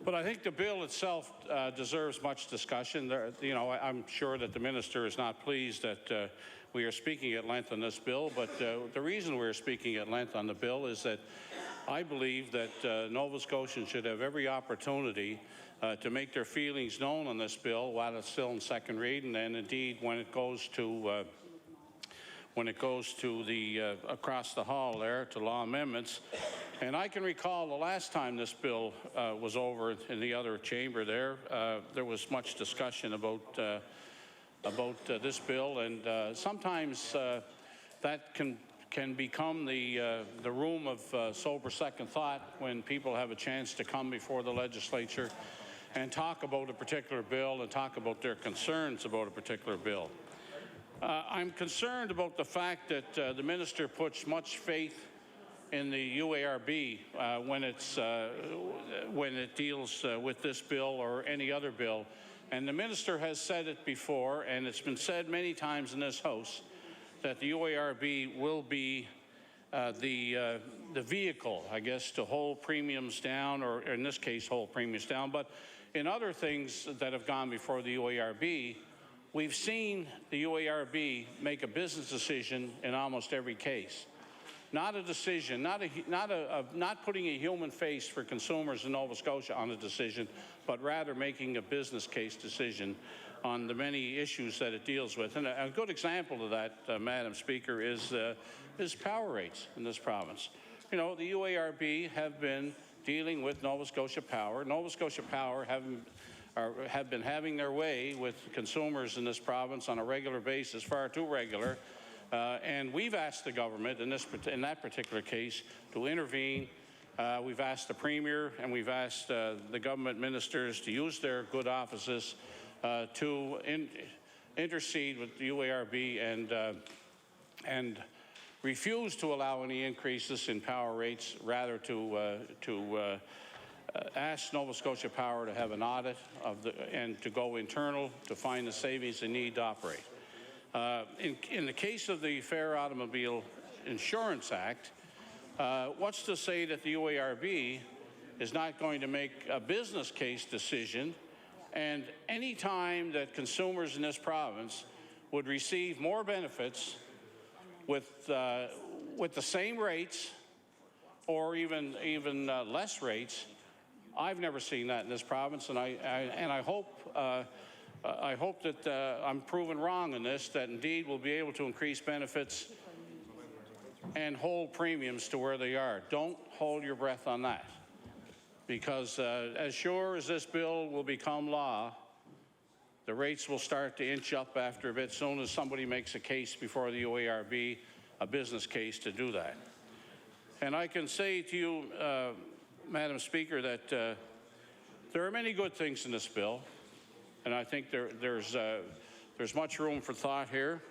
But I think the bill itself deserves much discussion. You know, I'm sure that the Minister is not pleased that we are speaking at length on this bill, but the reason we're speaking at length on the bill is that I believe that Nova Scotians should have every opportunity to make their feelings known on this bill while it's still in second reading, and indeed when it goes to the across the hall there to law amendments. And I can recall the last time this bill was over in the other chamber there was much discussion about this bill, and sometimes that can can become the room of sober second thought when people have a chance to come before the legislature and talk about a particular bill and talk about their concerns about a particular bill. I'm concerned about the fact that the minister puts much faith in the UARB when it deals with this bill or any other bill. And the minister has said it before, and it's been said many times in this House, that the UARB will be the vehicle, I guess, to hold premiums down, or in this case, hold premiums down. But in other things that have gone before the UARB, we've seen the UARB make a business decision in almost every case. Not a decision, not putting a human face for consumers in Nova Scotia on a decision, but rather making a business case decision on the many issues that it deals with. And a good example of that, Madam Speaker, is power rates in this province. You know, the UARB have been dealing with Nova Scotia Power. Nova Scotia Power have been having their way with consumers in this province on a regular basis, far too regular. And we've asked the government in that particular case to intervene. We've asked the Premier and we've asked the government ministers to use their good offices to intercede with the UARB and refuse to allow any increases in power rates, rather to ask Nova Scotia Power to have an audit and to go internal to find the savings they need to operate. In the case of the Fair Automobile Insurance Act, what's to say that the UARB is not going to make a business case decision, and any time that consumers in this province would receive more benefits with the same rates or even less rates? I've never seen that in this province, and I hope that I'm proven wrong in this, that indeed we'll be able to increase benefits and hold premiums to where they are. Don't hold your breath on that, because as sure as this bill will become law, the rates will start to inch up after a bit, as soon as somebody makes a case before the UARB, a business case to do that. And I can say to you, Madam Speaker, that there are many good things in this bill, and I think there's much room for thought here.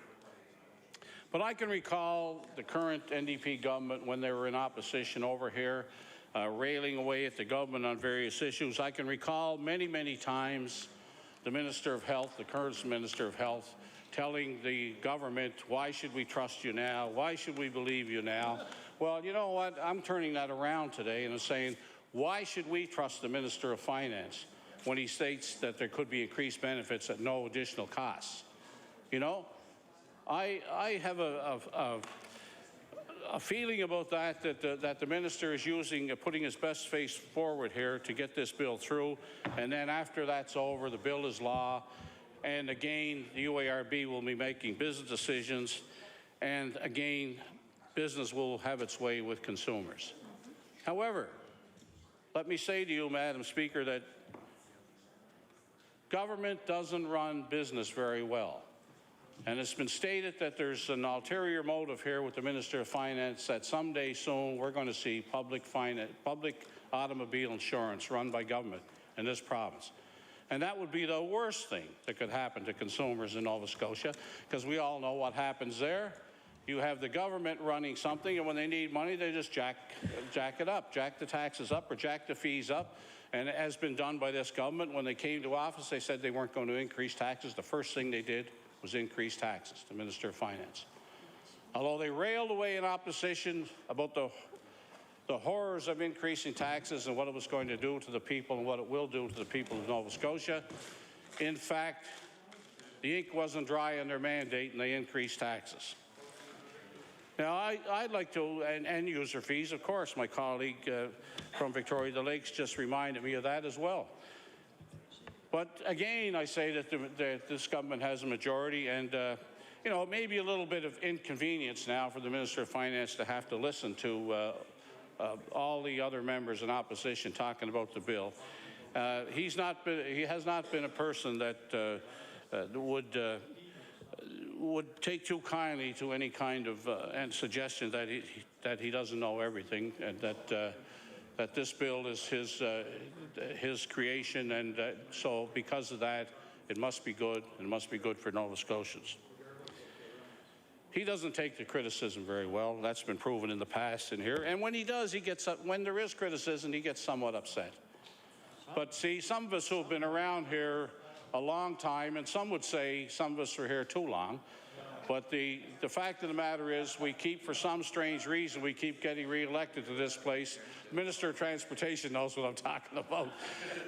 But I can recall the current NDP government when they were in opposition over here, railing away at the government on various issues. I can recall many, many times the Minister of Health, the current Minister of Health, telling the government, why should we trust you now? Why should we believe you now? Well, you know what? I'm turning that around today and I'm saying, why should we trust the Minister of Finance when he states that there could be increased benefits at no additional costs? You know, I have a feeling about that the minister is putting his best face forward here to get this bill through, and then after that's over, the bill is law, and again, the UARB will be making business decisions, and again, business will have its way with consumers. However, let me say to you, Madam Speaker, that government doesn't run business very well. And it's been stated that there's an ulterior motive here with the Minister of Finance, that someday soon we're going to see public automobile insurance run by government in this province. And that would be the worst thing that could happen to consumers in Nova Scotia, because we all know what happens there. You have the government running something, and when they need money, they just jack it up, jack the taxes up or jack the fees up. And it has been done by this government. When they came to office, they said they weren't going to increase taxes. The first thing they did was increase taxes, the Minister of Finance. Although they railed away in opposition about the horrors of increasing taxes and what it was going to do to the people and what it will do to the people of Nova Scotia, in fact, the ink wasn't dry on their mandate and they increased taxes. Now, I'd like to, and end user fees, of course, my colleague from Victoria the Lakes just reminded me of that as well. But again, I say that this government has a majority, and you know, maybe a little bit of inconvenience now for the Minister of Finance to have to listen to all the other members in opposition talking about the bill. he has not been a person that would take too kindly to any kind of and suggestion that he doesn't know everything, and that this bill is his creation, and so because of that, it must be good, and it must be good for Nova Scotians. He doesn't take the criticism very well. That's been proven in the past in here. And when he does, he gets up. When there is criticism, he gets somewhat upset. But see, some of us who've been around here a long time, and some would say some of us are here too long, but the fact of the matter is we keep, for some strange reason, we keep getting re-elected to this place. The Minister of Transportation knows what I'm talking about.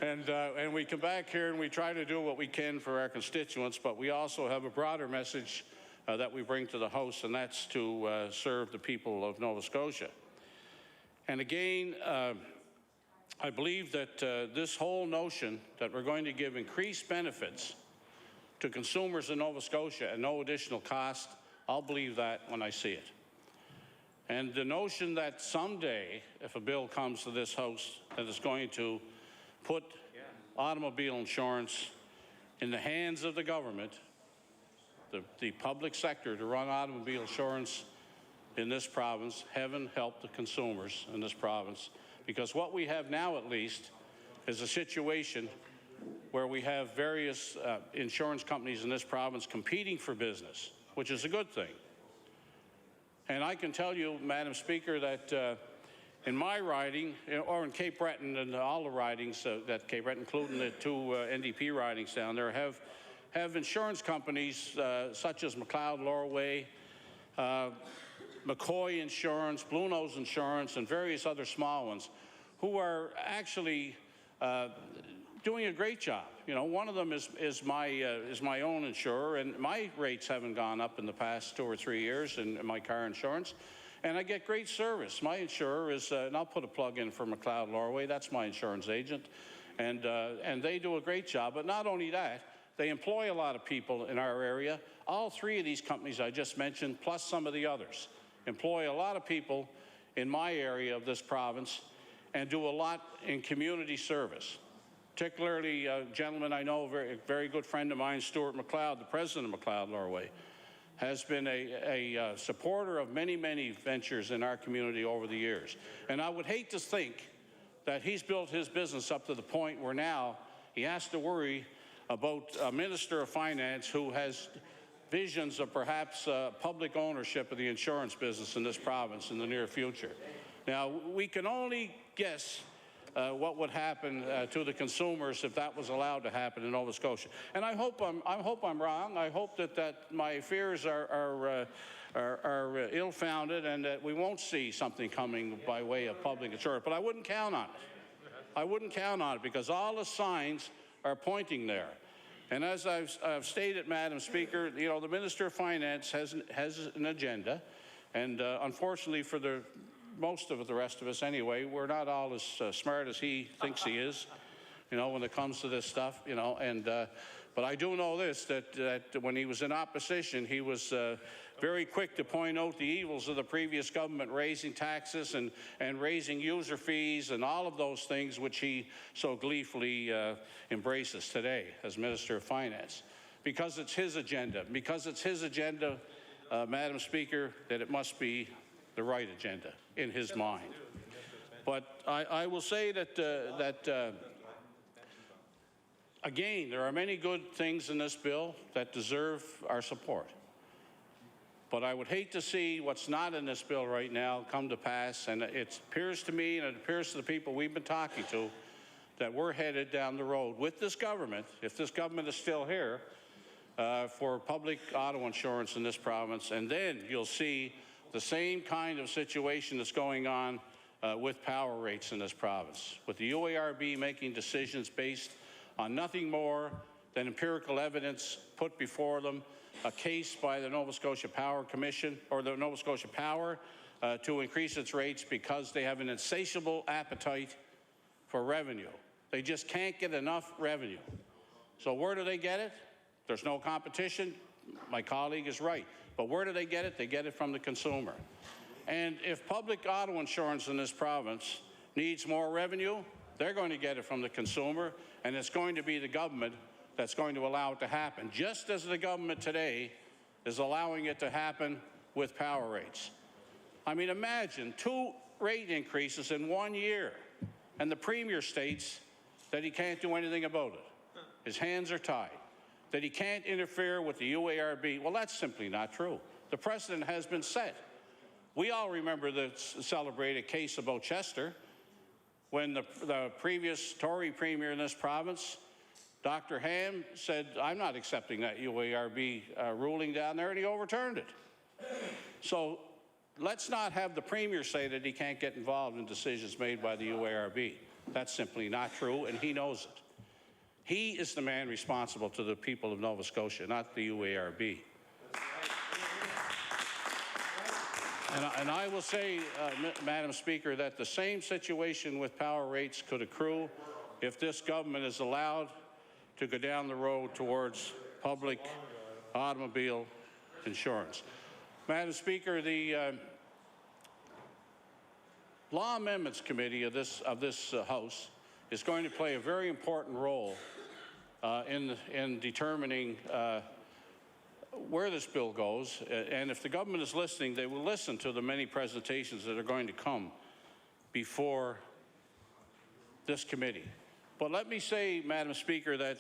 And we come back here and we try to do what we can for our constituents, but we also have a broader message that we bring to the House, and that's to serve the people of Nova Scotia. And again, I believe that this whole notion that we're going to give increased benefits to consumers in Nova Scotia at no additional cost, I'll believe that when I see it. And the notion that someday, if a bill comes to this House that is going to put automobile insurance in the hands of the government, the public sector, to run automobile insurance in this province, heaven help the consumers in this province. Because what we have now, at least, is a situation where we have various insurance companies in this province competing for business, which is a good thing. And I can tell you, Madam Speaker, that in my riding, or in Cape Breton, and all the ridings that Cape Breton, including the two NDP ridings down there, have insurance companies such as McLeod Lorway, McCoy Insurance, Blue Nose Insurance, and various other small ones who are actually doing a great job. You know, one of them is my own insurer, and my rates haven't gone up in the past 2 or 3 years in my car insurance, and I get great service. My insurer is, and I'll put a plug in for McLeod Lorway, that's my insurance agent, and they do a great job. But not only that, they employ a lot of people in our area. All three of these companies I just mentioned, plus some of the others, employ a lot of people in my area of this province and do a lot in community service. Particularly a gentleman I know, a very good friend of mine, Stuart McLeod, the president of McLeod Lorway, has been a supporter of many, many ventures in our community over the years. And I would hate to think that he's built his business up to the point where now he has to worry about a Minister of Finance who has visions of perhaps public ownership of the insurance business in this province in the near future. Now, we can only guess what would happen to the consumers if that was allowed to happen in Nova Scotia. And I hope I'm wrong. I hope that my fears are ill-founded and that we won't see something coming by way of public insurance. But I wouldn't count on it. I wouldn't count on it because all the signs are pointing there. And as I've stated, Madam Speaker, you know, the Minister of Finance has an agenda, and unfortunately for most of the rest of us anyway, we're not all as smart as he thinks he is, you know, when it comes to this stuff, you know. And but I do know this, that when he was in opposition, he was very quick to point out the evils of the previous government raising taxes and raising user fees and all of those things which he so gleefully embraces today as Minister of Finance. Because it's his agenda. Because it's his agenda, Madam Speaker, that it must be the right agenda in his mind. But I will say that again, there are many good things in this bill that deserve our support. But I would hate to see what's not in this bill right now come to pass, and it appears to me, and it appears to the people we've been talking to, that we're headed down the road with this government, if this government is still here, for public auto insurance in this province, and then you'll see the same kind of situation that's going on with power rates in this province, with the UARB making decisions based on nothing more than empirical evidence put before them, a case by the Nova Scotia Power Commission, or the Nova Scotia Power, to increase its rates because they have an insatiable appetite for revenue. They just can't get enough revenue. So where do they get it? There's no competition. My colleague is right. But where do they get it? They get it from the consumer. And if public auto insurance in this province needs more revenue, they're going to get it from the consumer, and it's going to be the government that's going to allow it to happen. Just as the government today is allowing it to happen with power rates. I mean, imagine 2 rate increases in 1 year, and the Premier states that he can't do anything about it. His hands are tied, that he can't interfere with the UARB. Well, that's simply not true. The precedent has been set. We all remember the celebrated case about Chester, when the previous Tory Premier in this province, Dr. Ham, said, I'm not accepting that UARB ruling down there, and he overturned it. So let's not have the Premier say that he can't get involved in decisions made by the UARB. That's simply not true, and he knows it. He is the man responsible to the people of Nova Scotia, not the UARB. And I will say, Madam Speaker, that the same situation with power rates could accrue if this government is allowed to go down the road towards public automobile insurance. Madam Speaker, the Law Amendments Committee of this House is going to play a very important role in determining where this bill goes, and if the government is listening, they will listen to the many presentations that are going to come before this committee. But let me say, Madam Speaker, that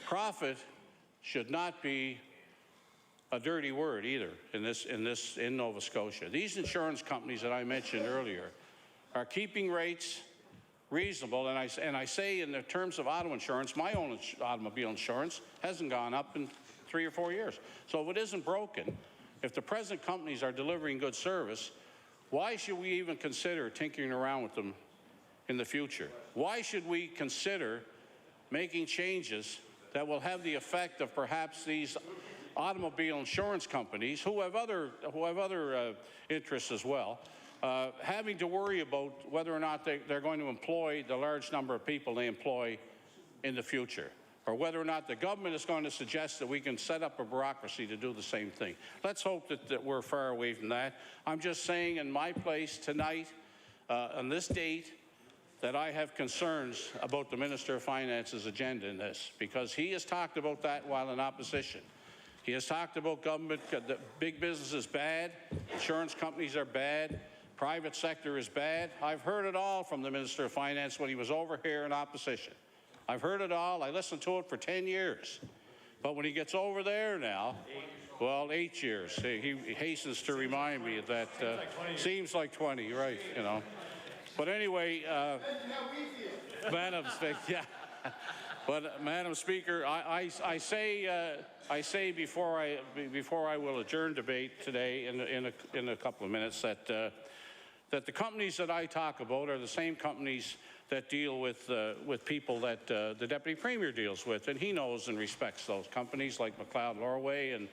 profit should not be a dirty word either in Nova Scotia. These insurance companies that I mentioned earlier are keeping rates reasonable, and I say in the terms of auto insurance, my own automobile insurance hasn't gone up in 3 or 4 years. So if it isn't broken, if the present companies are delivering good service, why should we even consider tinkering around with them in the future? Why should we consider making changes that will have the effect of perhaps these automobile insurance companies, who have other interests as well, having to worry about whether or not they're going to employ the large number of people they employ in the future, or whether or not the government is going to suggest that we can set up a bureaucracy to do the same thing. Let's hope that we're far away from that. I'm just saying in my place tonight, on this date, that I have concerns about the Minister of Finance's agenda in this, because he has talked about that while in opposition. He has talked about government, the big business is bad, insurance companies are bad, private sector is bad. I've heard it all from the Minister of Finance when he was over here in opposition. I've heard it all. I listened to it for 10 years. But when he gets over there now, well, 8 years. He hastens to remind me of that. Seems like 20, right, you know. But anyway, Madam Speaker, yeah. But Madam Speaker, I say before I will adjourn debate today in a couple of minutes that the companies that I talk about are the same companies that deal with people that the Deputy Premier deals with, and he knows and respects those companies like McLeod Lorway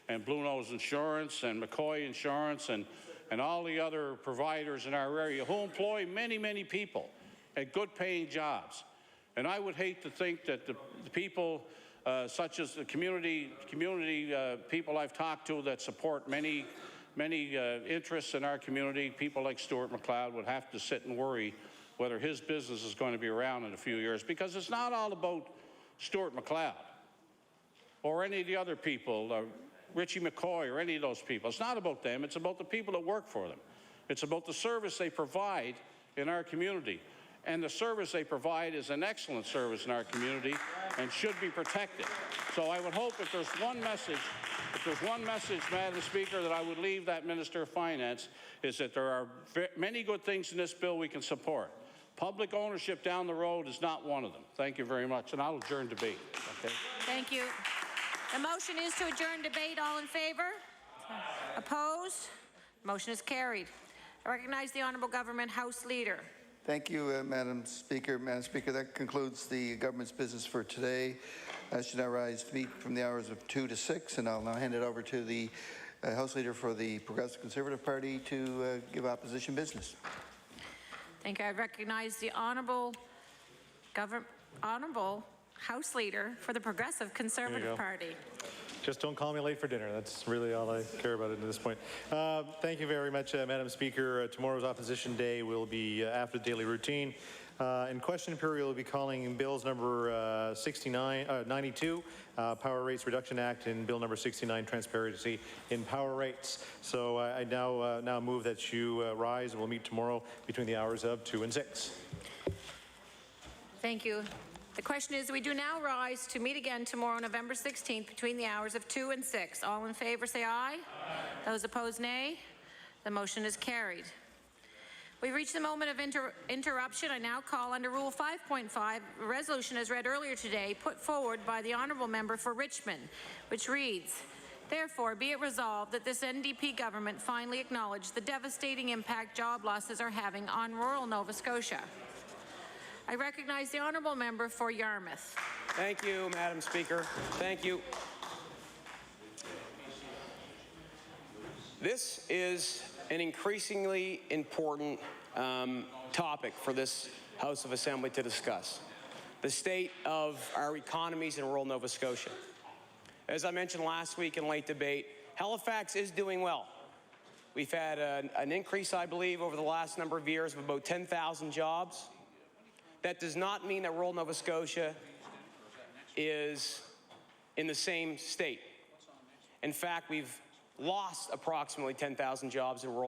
and Blue Nose Insurance and McCoy Insurance and all the other providers in our area who employ many, many people at good-paying jobs. And I would hate to think that the people such as the community people I've talked to that support many interests in our community, people like Stuart McLeod, would have to sit and worry whether his business is going to be around in a few years, because it's not all about Stuart McLeod or any of the other people, Richie McCoy or any of those people. It's not about them. It's about the people that work for them. It's about the service they provide in our community. And the service they provide is an excellent service in our community and should be protected. So I would hope if there's one message, Madam Speaker, that I would leave that Minister of Finance, is that there are many good things in this bill we can support. Public ownership down the road is not one of them. Thank you very much, and I'll adjourn debate. Okay? Thank you. The motion is to adjourn debate. All in favor? Opposed? Motion is carried. I recognize the Honourable Government House Leader. Thank you, Madam Speaker. Madam Speaker, that concludes the government's business for today. I should now rise to meet from the hours of 2 to 6, and I'll now hand it over to the House Leader for the Progressive Conservative Party to give opposition business. Thank you. I recognize the Honourable House Leader for the Progressive Conservative Party. Just don't call me late for dinner. That's really all I care about at this point. Thank you very much, Madam Speaker. Tomorrow's opposition day will be after the daily routine. In question period, we'll be calling bills number 92, Power Rates Reduction Act, and bill number 69, Transparency in Power Rates. So I now move that you rise, and we'll meet tomorrow between the hours of 2 and 6. Thank you. The question is, we do now rise to meet again tomorrow, November 16th, between the hours of 2 and 6. All in favor, say aye. Aye. Those opposed, nay. The motion is carried. We've reached the moment of interruption. I now call under Rule 5.5, a resolution as read earlier today, put forward by the Honourable Member for Richmond, which reads, therefore, be it resolved that this NDP government finally acknowledge the devastating impact job losses are having on rural Nova Scotia. I recognize the Honourable Member for Yarmouth. Thank you, Madam Speaker. Thank you. This is an increasingly important topic for this House of Assembly to discuss. The state of our economies in rural Nova Scotia. As I mentioned last week in late debate, Halifax is doing well. We've had an increase, I believe, over the last number of years of about 10,000 jobs. That does not mean that rural Nova Scotia is in the same state. In fact, we've lost approximately 10,000 jobs in rural